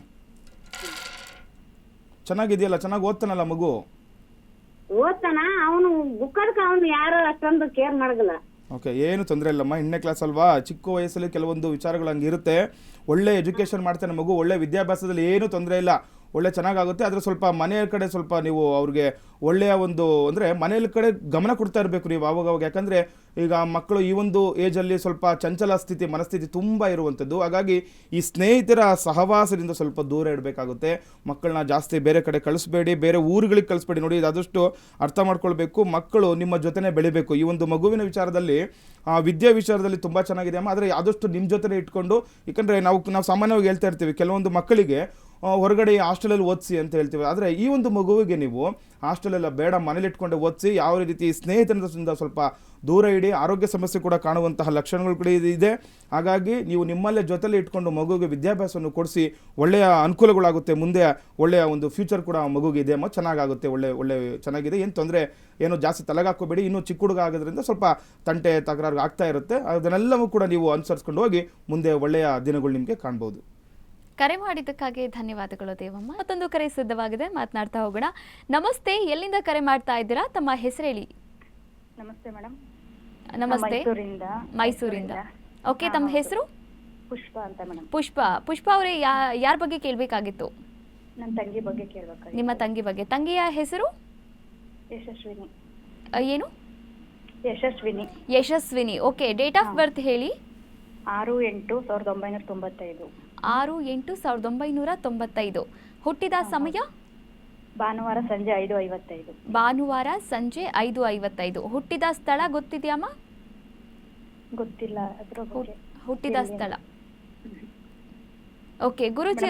ಚೆನ್ನಾಗಿದೆಯಲ್ಲ, ಚೆನ್ನಾಗಿ ಓದ್ತಾನಲ್ಲ ಮಗು? ಓದ್ತಾನ, ಅವನು ಬುಕ್ಕದಕ್ಕೆ ಅವನು ಯಾರು ಅಷ್ಟೊಂದು ಕೇರ್ ಮಾಡಲ್ಲ. ಓಕೆ, ಏನು ತೊಂದರೆ ಇಲ್ಲಮ್ಮ, 8ನೇ ಕ್ಲಾಸ್ ಅಲ್ವಾ, ಚಿಕ್ಕ ವಯಸ್ಸಲ್ಲಿ ಕೆಲವೊಂದು ವಿಚಾರಗಳು ಹಂಗಿರುತ್ತೆ. ಒಳ್ಳೆ ಎಜುಕೇಷನ್ ಮಾಡ್ತಾನೆ ಮಗು, ಒಳ್ಳೆ ವಿದ್ಯಾಭ್ಯಾಸದಲ್ಲಿ ಏನೂ ತೊಂದರೆ ಇಲ್ಲ. ಒಳ್ಳೆ ಚೆನ್ನಾಗಾಗುತ್ತೆ. ಆದರೆ ಸ್ವಲ್ಪ ಮನೆಯ ಕಡೆ ಸ್ವಲ್ಪ ನೀವು ಅವ್ರಿಗೆ ಒಳ್ಳೆಯ ಒಂದು ಅಂದರೆ ಮನೆಯ ಕಡೆ ಗಮನ ಕೊಡ್ತಾ ಇರಬೇಕು ನೀವು ಆವಾಗ. ಯಾಕಂದರೆ ಈಗ ಮಕ್ಕಳು ಈ ಒಂದು ಏಜಲ್ಲಿ ಸ್ವಲ್ಪ ಚಂಚಲ ಸ್ಥಿತಿ ಮನಸ್ಥಿತಿ ತುಂಬ ಇರುವಂಥದ್ದು. ಹಾಗಾಗಿ ಈ ಸ್ನೇಹಿತರ ಸಹವಾಸದಿಂದ ಸ್ವಲ್ಪ ದೂರ ಇಡಬೇಕಾಗುತ್ತೆ. ಮಕ್ಕಳನ್ನ ಜಾಸ್ತಿ ಬೇರೆ ಕಡೆ ಕಳಿಸ್ಬೇಡಿ, ಬೇರೆ ಊರುಗಳಿಗೆ ಕಳಿಸ್ಬೇಡಿ. ನೋಡಿ, ಆದಷ್ಟು ಅರ್ಥ ಮಾಡ್ಕೊಳ್ಬೇಕು. ಮಕ್ಕಳು ನಿಮ್ಮ ಜೊತೆನೇ ಬೆಳಿಬೇಕು. ಈ ಒಂದು ಮಗುವಿನ ವಿಚಾರದಲ್ಲಿ ವಿದ್ಯೆ ವಿಚಾರದಲ್ಲಿ ತುಂಬ ಚೆನ್ನಾಗಿದೆ ಅಮ್ಮ, ಆದರೆ ಆದಷ್ಟು ನಿಮ್ಮ ಜೊತೆನೇ ಇಟ್ಕೊಂಡು. ಯಾಕಂದರೆ ನಾವು ಸಾಮಾನ್ಯವಾಗಿ ಹೇಳ್ತಾ ಇರ್ತೀವಿ ಕೆಲವೊಂದು ಮಕ್ಕಳಿಗೆ ಹೊರಗಡೆ ಹಾಸ್ಟೆಲಲ್ಲಿ ಓದಿಸಿ ಅಂತ ಹೇಳ್ತೀವಿ. ಆದರೆ ಈ ಒಂದು ಮಗುವಿಗೆ ನೀವು ಹಾಸ್ಟೆಲೆಲ್ಲ ಬೇಡ, ಮನೇಲಿ ಇಟ್ಕೊಂಡೆ ಓದಿಸಿ. ಯಾವ ರೀತಿ ಸ್ನೇಹಿತರಿಂದ ಸ್ವಲ್ಪ ದೂರ ಇಡಿ. ಆರೋಗ್ಯ ಸಮಸ್ಯೆ ಕೂಡ ಕಾಣುವಂತಹ ಲಕ್ಷಣಗಳು ಕೂಡ ಇದೆ. ಹಾಗಾಗಿ ನೀವು ನಿಮ್ಮಲ್ಲೇ ಜೊತೆಲಿ ಇಟ್ಕೊಂಡು ಮಗುವಿಗೆ ವಿದ್ಯಾಭ್ಯಾಸವನ್ನು ಕೊಡಿಸಿ, ಒಳ್ಳೆಯ ಅನುಕೂಲಗಳಾಗುತ್ತೆ. ಮುಂದೆ ಒಳ್ಳೆಯ ಒಂದು ಫ್ಯೂಚರ್ ಕೂಡ ಮಗುಗೆ ಇದೆ ಅಮ್ಮ, ಚೆನ್ನಾಗಾಗುತ್ತೆ. ಒಳ್ಳೆ ಚೆನ್ನಾಗಿದೆ, ಏನು ತೊಂದರೆ ಏನು ಜಾಸ್ತಿ ತಲೆಗಾಕೋಬೇಡಿ. ಇನ್ನೂ ಚಿಕ್ಕ ಹುಡುಗ ಆಗೋದ್ರಿಂದ ಸ್ವಲ್ಪ ತಂಟೆ ತಕರಾರು ಆಗ್ತಾ ಇರುತ್ತೆ. ಅದನ್ನೆಲ್ಲವೂ ಕೂಡ ನೀವು ಅನುಸರಿಸ್ಕೊಂಡು ಹೋಗಿ ಮುಂದೆ ಒಳ್ಳೆಯ ದಿನಗಳು ನಿಮಗೆ ಕಾಣ್ಬೋದು. ಕರೆ ಮಾಡಿದ್ದಕ್ಕಾಗಿ ಧನ್ಯವಾದಗಳು ದೇವಮ್ಮ. ಮತ್ತೊಂದು ಕರೆ ಸಿದ್ಧವಾಗಿದೆ, ಮಾತನಾಡ್ತಾ ಹೋಗೋಣ. ನಮಸ್ತೆ, ಎಲ್ಲಿಂದ ಕರೆ ಮಾಡ್ತಾ ಇದ್ದೀರಾ? ತಮ್ಮ ಹೆಸರು ಹೇಳಿ. ನಮಸ್ತೆ ಮೇಡಮ್. ನಮಸ್ತೆ. ಮೈಸೂರಿಂದ. ಓಕೆ, ತಮ್ಮ ಹೆಸರು? ಪುಷ್ಪ ಅಂತ ಮೇಡಮ್. ಪುಷ್ಪ ಅವರೇ, ಯಾರ ಬಗ್ಗೆ ಕೇಳಬೇಕಾಗಿತ್ತು? ನನ್ನ ತಂಗಿ ಬಗ್ಗೆ ಕೇಳಬೇಕಾಗಿತ್ತು. ನಿಮ್ಮ ತಂಗಿ ಬಗ್ಗೆ. ತಂಗಿಯ ಹೆಸರು? ಯಶಸ್ವಿನಿ. ಏನು? Yashaswini. Okay, date of birth ಹೇಳಿ. 6/8/1995. 6/8/1995. ಹುಟ್ಟಿದ ಸಮಯ? ಭಾನುವಾರ ಸಂಜೆ 5:55. ಭಾನುವಾರ ಸಂಜೆ 5:55. ಹುಟ್ಟಿದ ಸ್ಥಳ ಗೊತ್ತಿದೆಯಮ್ಮ? ಗೊತ್ತಿಲ್ಲ ಅದ್ರ ಬಗ್ಗೆ. ಹುಟ್ಟಿದ ಸ್ಥಳ. ಓಕೆ, ಗುರೂಜಿ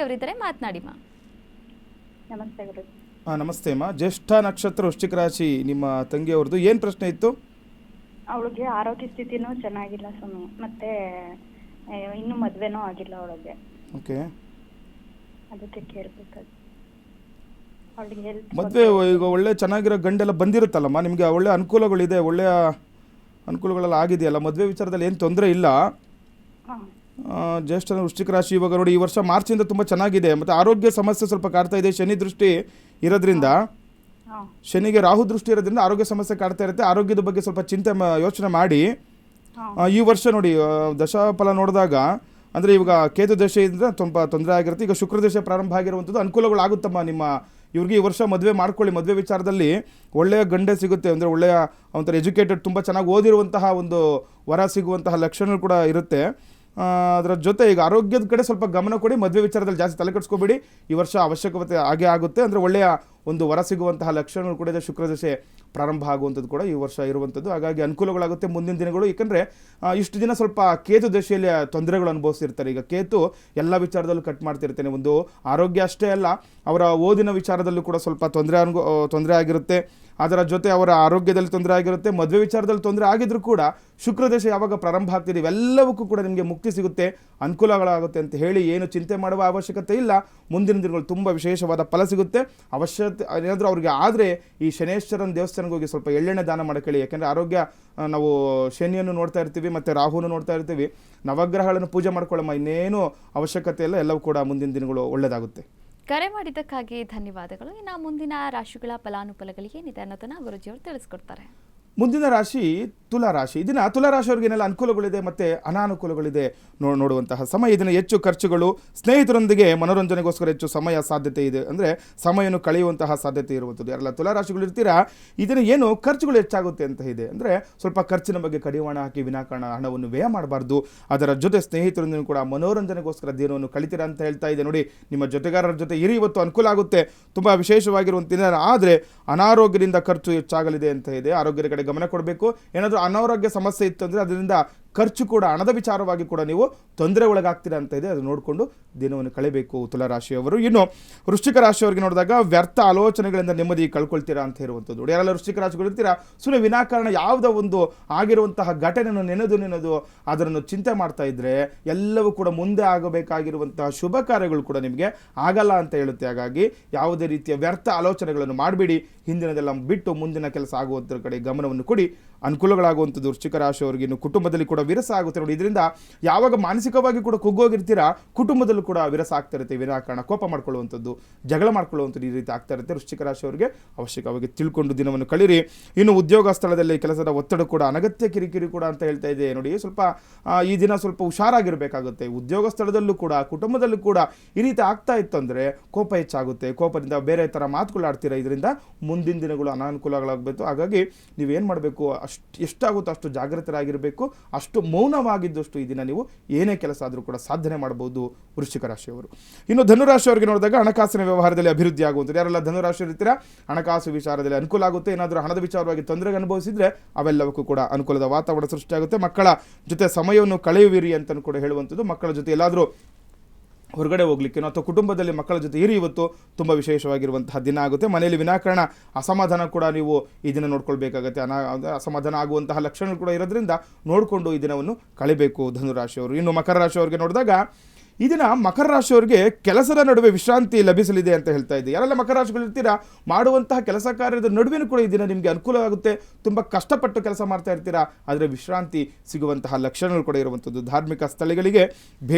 ಅವರಿದ್ದಾರೆ, ಮಾತನಾಡಿಮ್ಮ. ನಮಸ್ತೆ ಗುರು. ನಮಸ್ತೆ ಅಮ್ಮ. ಜ್ಯೇಷ್ಠ ನಕ್ಷತ್ರ ವೃಶ್ಚಿಕ ರಾಶಿ ನಿಮ್ಮ ತಂಗಿಯವ್ರದ್ದು. ಏನು ಪ್ರಶ್ನೆ ಇತ್ತು? ಅವಳಿಗೆ ಆರೋಗ್ಯ ಸ್ಥಿತಿನೂ ಚೆನ್ನಾಗಿಲ್ಲ ಸ್ವಾಮಿ, ಮತ್ತೆ ಇನ್ನೂ ಮದ್ವೆನೂ ಆಗಿಲ್ಲ ಅವಳಿಗೆ. ಓಕೆ, ಅದಕ್ಕೆ ಕೇಳಬೇಕಾಗಿ. ಅವಳಿಗೆ ಹೆಲ್ತ್ ಮದುವೆ ಈಗ ಒಳ್ಳೆ ಚೆನ್ನಾಗಿರೋ ಗಂಡೆಲ್ಲ ಬಂದಿರುತ್ತಲ್ಲಮ್ಮ, ನಿಮಗೆ ಒಳ್ಳೆ ಅನುಕೂಲಗಳಿದೆ, ಒಳ್ಳೆಯ ಅನುಕೂಲಗಳೆಲ್ಲ ಆಗಿದೆಯಲ್ಲ, ಮದುವೆ ವಿಚಾರದಲ್ಲಿ ಏನು ತೊಂದರೆ ಇಲ್ಲ. ಜ್ಯೇಷ್ಠ ವೃಶ್ಚಿಕ ರಾಶಿ ಇವಾಗ ನೋಡಿ, ಈ ವರ್ಷ ಮಾರ್ಚಿಂದ ತುಂಬ ಚೆನ್ನಾಗಿದೆ. ಮತ್ತು ಆರೋಗ್ಯ ಸಮಸ್ಯೆ ಸ್ವಲ್ಪ ಕಾಡ್ತಾ ಇದೆ. ಶನಿ ದೃಷ್ಟಿ ಇರೋದ್ರಿಂದ, ಶನಿಗೆ ರಾಹು ದೃಷ್ಟಿ ಇರೋದ್ರಿಂದ ಆರೋಗ್ಯ ಸಮಸ್ಯೆ ಕಾಡ್ತಾ ಇರುತ್ತೆ. ಆರೋಗ್ಯದ ಬಗ್ಗೆ ಸ್ವಲ್ಪ ಯೋಚನೆ ಮಾಡಿ. ಈ ವರ್ಷ ನೋಡಿ ದಶಾಫಲ ನೋಡಿದಾಗ ಅಂದರೆ ಇವಾಗ ಕೇತು ದಶೆಯಿಂದ ತುಂಬ ತೊಂದರೆ ಆಗಿರುತ್ತೆ. ಈಗ ಶುಕ್ರ ದಶೆ ಪ್ರಾರಂಭ ಆಗಿರುವಂಥದ್ದು ಅನುಕೂಲಗಳಾಗುತ್ತಮ್ಮ ನಿಮ್ಮ ಇವ್ರಿಗೆ. ಈ ವರ್ಷ ಮದುವೆ ಮಾಡ್ಕೊಳ್ಳಿ. ಮದುವೆ ವಿಚಾರದಲ್ಲಿ ಒಳ್ಳೆಯ ಗಂಡೆ ಸಿಗುತ್ತೆ. ಅಂದರೆ ಒಳ್ಳೆಯ ಒಂಥರ ಎಜುಕೇಟೆಡ್, ತುಂಬ ಚೆನ್ನಾಗಿ ಓದಿರುವಂತಹ ಒಂದು ವರ ಸಿಗುವಂತಹ ಲಕ್ಷಣಗಳು ಕೂಡ ಇರುತ್ತೆ. ಅದರ ಜೊತೆ ಈಗ ಆರೋಗ್ಯದ ಕಡೆ ಸ್ವಲ್ಪ ಗಮನ ಕೊಡಿ. ಮದುವೆ ವಿಚಾರದಲ್ಲಿ ಜಾಸ್ತಿ ತಲೆ ಕೆಡಿಸ್ಕೋಬೇಡಿ. ಈ ವರ್ಷ ಅವಶ್ಯಕತೆ ಆಗೇ ಆಗುತ್ತೆ. ಅಂದರೆ ಒಳ್ಳೆಯ ಒಂದು ವರ ಸಿಗುವಂತಹ ಲಕ್ಷಣಗಳು ಕೂಡ ಇದೆ. ಶುಕ್ರ ದಶೆ ಪ್ರಾರಂಭ ಆಗುವಂಥದ್ದು ಕೂಡ ಈ ವರ್ಷ ಇರುವಂಥದ್ದು. ಹಾಗಾಗಿ ಅನುಕೂಲಗಳಾಗುತ್ತೆ ಮುಂದಿನ ದಿನಗಳು. ಏಕೆಂದರೆ ಇಷ್ಟು ದಿನ ಸ್ವಲ್ಪ ಕೇತು ದಶೆಯಲ್ಲಿ ತೊಂದರೆಗಳು ಅನುಭವಿಸ್ತಿರ್ತಾರೆ. ಈಗ ಕೇತು ಎಲ್ಲ ವಿಚಾರದಲ್ಲೂ ಕಟ್ ಮಾಡ್ತಿರ್ತೇನೆ. ಒಂದು ಆರೋಗ್ಯ ಅಷ್ಟೇ ಅಲ್ಲ, ಅವರ ಓದಿನ ವಿಚಾರದಲ್ಲೂ ಕೂಡ ಸ್ವಲ್ಪ ತೊಂದರೆ ಆಗಿರುತ್ತೆ. ಅದರ ಜೊತೆ ಅವರ ಆರೋಗ್ಯದಲ್ಲಿ ತೊಂದರೆ ಆಗಿರುತ್ತೆ. ಮದುವೆ ವಿಚಾರದಲ್ಲಿ ತೊಂದರೆ ಆಗಿದ್ರೂ ಕೂಡ ಶುಕ್ರ ದಶೆ ಯಾವಾಗ ಪ್ರಾರಂಭ ಆಗ್ತಿದೆ ಇವೆಲ್ಲವಕ್ಕೂ ಕೂಡ ನಿಮಗೆ ಮುಕ್ತಿ ಸಿಗುತ್ತೆ, ಅನುಕೂಲಗಳಾಗುತ್ತೆ ಅಂತ ಹೇಳಿ ಏನು ಚಿಂತೆ ಮಾಡುವ ಅವಶ್ಯಕತೆ ಇಲ್ಲ. ಮುಂದಿನ ದಿನಗಳು ತುಂಬ ವಿಶೇಷವಾದ ಫಲ ಸಿಗುತ್ತೆ. ಏನಾದರೂ ಅವ್ರಿಗೆ ಆದರೆ ಈ ಶನೇಶ್ವರನ ದೇವಸ್ಥಾನಕ್ಕೆ ಹೋಗಿ ಸ್ವಲ್ಪ ಎಳ್ಳೆಣ್ಣೆ ದಾನ ಮಾಡೋಕ್ಕೇಳಿ. ಯಾಕೆಂದರೆ ಆರೋಗ್ಯ ನಾವು ಶನಿಯನ್ನು ನೋಡ್ತಾ ಇರ್ತೀವಿ, ಮತ್ತು ರಾಹುವನ್ನು ನೋಡ್ತಾ ಇರ್ತೀವಿ. ನವಗ್ರಹಗಳನ್ನು ಪೂಜೆ ಮಾಡ್ಕೊಳ್ಳಮ್ಮ, ಇನ್ನೇನು ಅವಶ್ಯಕತೆ ಇಲ್ಲ. ಎಲ್ಲವೂ ಕೂಡ ಮುಂದಿನ ದಿನಗಳು ಒಳ್ಳೆಯದಾಗುತ್ತೆ. ಕರೆ ಮಾಡಿದ್ದಕ್ಕಾಗಿ ಧನ್ಯವಾದಗಳು. ಇನ್ನು ಮುಂದಿನ ರಾಶಿಗಳ ಫಲಾನುಫಲಗಳಿಗೆ ಏನಿದೆ ಅನ್ನೋದನ್ನ ಗುರೂಜಿಯವರು ತಿಳಿಸ್ಕೊಡ್ತಾರೆ. ಮುಂದಿನ ರಾಶಿ ತುಲಾರಾಶಿ. ಇದನ್ನು ತುಲಾರಾಶಿಯವ್ರಿಗೆ ಏನೆಲ್ಲ ಅನುಕೂಲಗಳಿದೆ ಮತ್ತು ಅನಾನುಕೂಲಗಳಿದೆ ನೋಡುವಂತಹ ಸಮಯ. ಇದನ್ನು ಹೆಚ್ಚು ಖರ್ಚುಗಳು, ಸ್ನೇಹಿತರೊಂದಿಗೆ ಮನೋರಂಜನೆಗೋಸ್ಕರ ಹೆಚ್ಚು ಸಮಯ ಸಾಧ್ಯತೆ ಇದೆ. ಅಂದರೆ ಸಮಯವನ್ನು ಕಳೆಯುವಂತಹ ಸಾಧ್ಯತೆ ಇರುವಂಥದ್ದು. ಯಾರೆಲ್ಲ ತುಲಾರಾಶಿಗಳು ಇರ್ತೀರಾ, ಇದನ್ನು ಏನು ಖರ್ಚುಗಳು ಹೆಚ್ಚಾಗುತ್ತೆ ಅಂತ ಇದೆ. ಅಂದರೆ ಸ್ವಲ್ಪ ಖರ್ಚಿನ ಬಗ್ಗೆ ಕಡಿವಾಣ ಹಾಕಿ ವಿನಾಕಾರಣ ಹಣವನ್ನು ವ್ಯಯ ಮಾಡಬಾರ್ದು. ಅದರ ಜೊತೆ ಸ್ನೇಹಿತರೊಂದಿಗೆ ಕೂಡ ಮನೋರಂಜನೆಗೋಸ್ಕರ ದಿನವನ್ನು ಕಳಿತೀರಾ ಅಂತ ಹೇಳ್ತಾ ಇದೆ. ನೋಡಿ, ನಿಮ್ಮ ಜೊತೆಗಾರರ ಜೊತೆ ಇರಿ, ಇವತ್ತು ಅನುಕೂಲ ಆಗುತ್ತೆ, ತುಂಬ ವಿಶೇಷವಾಗಿರುವಂಥ ದಿನ. ಆದರೆ ಅನಾರೋಗ್ಯದಿಂದ ಖರ್ಚು ಹೆಚ್ಚಾಗಲಿದೆ ಅಂತ ಇದೆ. ಆರೋಗ್ಯದ ಕಡೆ ಗಮನ ಕೊಡಬೇಕು. ಏನಾದರೂ ಅನಾರೋಗ್ಯ ಸಮಸ್ಯೆ ಇತ್ತು ಅಂದರೆ ಅದರಿಂದ ಖರ್ಚು ಕೂಡ, ಹಣದ ವಿಚಾರವಾಗಿ ಕೂಡ ನೀವು ತೊಂದರೆ ಒಳಗಾಗ್ತೀರಾ ಅಂತ ಇದೆ. ಅದು ನೋಡಿಕೊಂಡು ದಿನವನ್ನು ಕಳೆಯಬೇಕು ತುಲಾರಾಶಿಯವರು. ಇನ್ನು ವೃಶ್ಚಿಕ ರಾಶಿಯವರಿಗೆ ನೋಡಿದಾಗ ವ್ಯರ್ಥ ಆಲೋಚನೆಗಳಿಂದ ನೆಮ್ಮದಿ ಕಳ್ಕೊಳ್ತೀರಾ ಅಂತ ಇರುವಂಥದ್ದು. ಯಾರೆಲ್ಲ ವೃಶ್ಚಿಕ ರಾಶಿಗಳು ಇರ್ತೀರಾ, ಸುಮ್ಮನೆ ವಿನಾಕಾರಣ ಯಾವುದೋ ಒಂದು ಆಗಿರುವಂತಹ ಘಟನೆಯನ್ನು ನೆನೆದು ಅದನ್ನು ಚಿಂತೆ ಮಾಡ್ತಾ ಇದ್ದರೆ ಎಲ್ಲವೂ ಕೂಡ ಮುಂದೆ ಆಗಬೇಕಾಗಿರುವಂತಹ ಶುಭ ಕಾರ್ಯಗಳು ಕೂಡ ನಿಮಗೆ ಆಗಲ್ಲ ಅಂತ ಹೇಳುತ್ತೆ. ಹಾಗಾಗಿ ಯಾವುದೇ ರೀತಿಯ ವ್ಯರ್ಥ ಆಲೋಚನೆಗಳನ್ನು ಮಾಡಬೇಡಿ. ಹಿಂದಿನದೆಲ್ಲ ಬಿಟ್ಟು ಮುಂದಿನ ಕೆಲಸ ಆಗುವಂಥರ ಕಡೆ ಗಮನವನ್ನು ಕೊಡಿ. ಅನುಕೂಲಗಳಾಗುವಂಥದ್ದು ವೃಶ್ಚಿಕ ರಾಶಿಯವರಿಗೆ. ಇನ್ನು ಕುಟುಂಬದಲ್ಲಿ ಕೂಡ ವಿರಸ ಆಗುತ್ತೆ ನೋಡಿ. ಇದರಿಂದ ಯಾವಾಗ ಮಾನಸಿಕವಾಗಿ ಕೂಡ ಕುಗ್ಗೋಗಿರ್ತೀರಾ, ಕುಟುಂಬದಲ್ಲೂ ಕೂಡ ವಿರಸ ಆಗ್ತಾ ಇರುತ್ತೆ. ವಿನಾಕಾರಣ ಕೋಪ ಮಾಡ್ಕೊಳ್ಳುವಂಥದ್ದು, ಜಗಳ ಮಾಡ್ಕೊಳ್ಳುವಂಥದ್ದು ಈ ರೀತಿ ಆಗ್ತಾ ಇರುತ್ತೆ. ವೃಶ್ಚಿಕ ರಾಶಿಯವರಿಗೆ ಅವಶ್ಯಕವಾಗಿ ತಿಳ್ಕೊಂಡು ದಿನವನ್ನು ಕಳೀರಿ. ಇನ್ನು ಉದ್ಯೋಗ ಸ್ಥಳದಲ್ಲಿ ಕೆಲಸದ ಒತ್ತಡ ಕೂಡ, ಅನಗತ್ಯ ಕಿರಿಕಿರಿ ಕೂಡ ಅಂತ ಹೇಳ್ತಾ ಇದೆ ನೋಡಿ. ಸ್ವಲ್ಪ ಈ ದಿನ ಸ್ವಲ್ಪ ಹುಷಾರಾಗಿರಬೇಕಾಗುತ್ತೆ. ಉದ್ಯೋಗ ಸ್ಥಳದಲ್ಲೂ ಕೂಡ ಕುಟುಂಬದಲ್ಲೂ ಕೂಡ ಈ ರೀತಿ ಆಗ್ತಾ ಇತ್ತು ಅಂದರೆ ಕೋಪ ಹೆಚ್ಚಾಗುತ್ತೆ. ಕೋಪದಿಂದ ಬೇರೆ ಥರ ಮಾತುಗಳಾಡ್ತೀರಾ. ಇದರಿಂದ ಮುಂದಿನ ದಿನಗಳು ಅನಾನುಕೂಲಗಳಾಗಬೇಕು. ಹಾಗಾಗಿ ನೀವೇನು ಮಾಡಬೇಕು, ಎಷ್ಟಾಗುತ್ತೋ ಅಷ್ಟು ಜಾಗೃತರಾಗಿರಬೇಕು. ಅಷ್ಟು ಮೌನವಾಗಿದ್ದಷ್ಟು ಈ ದಿನ ನೀವು ಏನೇ ಕೆಲಸ ಆದರೂ ಕೂಡ ಸಾಧನೆ ಮಾಡಬಹುದು ವೃಶ್ಚಿಕ ರಾಶಿಯವರು. ಇನ್ನು ಧನುರಾಶಿಯವರಿಗೆ ನೋಡಿದಾಗ ಹಣಕಾಸಿನ ವ್ಯವಹಾರದಲ್ಲಿ ಅಭಿವೃದ್ಧಿ ಆಗುವಂಥದ್ದು. ಯಾರೆಲ್ಲ ಧನುರಾಶಿ ಇರ್ತೀರಾ, ಹಣಕಾಸು ವಿಚಾರದಲ್ಲಿ ಅನುಕೂಲ ಆಗುತ್ತೆ. ಏನಾದರೂ ಹಣದ ವಿಚಾರವಾಗಿ ತೊಂದರೆಗೆ ಅನುಭವಿಸಿದ್ರೆ ಅವೆಲ್ಲವಕ್ಕೂ ಕೂಡ ಅನುಕೂಲದ ವಾತಾವರಣ ಸೃಷ್ಟಿಯಾಗುತ್ತೆ. ಮಕ್ಕಳ ಜೊತೆ ಸಮಯವನ್ನು ಕಳೆಯುವಿರಿ ಅಂತಲೂ ಕೂಡ ಹೇಳುವಂಥದ್ದು. ಮಕ್ಕಳ ಜೊತೆ ಎಲ್ಲಾದರೂ ಹೊರಗಡೆ ಹೋಗ್ಲಿಕ್ಕೆ ಅಥವಾ ಕುಟುಂಬದಲ್ಲಿ ಮಕ್ಕಳ ಜೊತೆ ಇರಿ. ಇವತ್ತು ತುಂಬ ವಿಶೇಷವಾಗಿರುವಂತಹ ದಿನ ಆಗುತ್ತೆ. ಮನೆಯಲ್ಲಿ ವಿನಾಕಾರಣ ಅಸಮಾಧಾನ ಕೂಡ ನೀವು ಈ ದಿನ ನೋಡ್ಕೊಳ್ಬೇಕಾಗತ್ತೆ. ಅಸಮಾಧಾನ ಆಗುವಂತಹ ಲಕ್ಷಣಗಳು ಕೂಡ ಇರೋದ್ರಿಂದ ನೋಡಿಕೊಂಡು ಈ ದಿನವನ್ನು ಕಳಿಬೇಕು ಧನುರಾಶಿಯವರು. ಇನ್ನು ಮಕರ ರಾಶಿಯವರಿಗೆ ನೋಡಿದಾಗ ಈ ದಿನ ಮಕರ ರಾಶಿಯವರಿಗೆ ಕೆಲಸದ ನಡುವೆ ವಿಶ್ರಾಂತಿ ಲಭಿಸಲಿದೆ ಅಂತ ಹೇಳ್ತಾ ಇದ್ದೆ. ಯಾರೆಲ್ಲ ಮಕರ ರಾಶಿಗಳು ಇರ್ತೀರಾ, ಮಾಡುವಂತಹ ಕೆಲಸ ಕಾರ್ಯದ ನಡುವೆನೂ ಕೂಡ ಈ ದಿನ ನಿಮಗೆ ಅನುಕೂಲ ಆಗುತ್ತೆ. ತುಂಬ ಕಷ್ಟಪಟ್ಟು ಕೆಲಸ ಮಾಡ್ತಾ ಇರ್ತೀರಾ, ಆದರೆ ವಿಶ್ರಾಂತಿ ಸಿಗುವಂತಹ ಲಕ್ಷಣಗಳು ಕೂಡ ಇರುವಂಥದ್ದು. ಧಾರ್ಮಿಕ ಸ್ಥಳಗಳಿಗೆ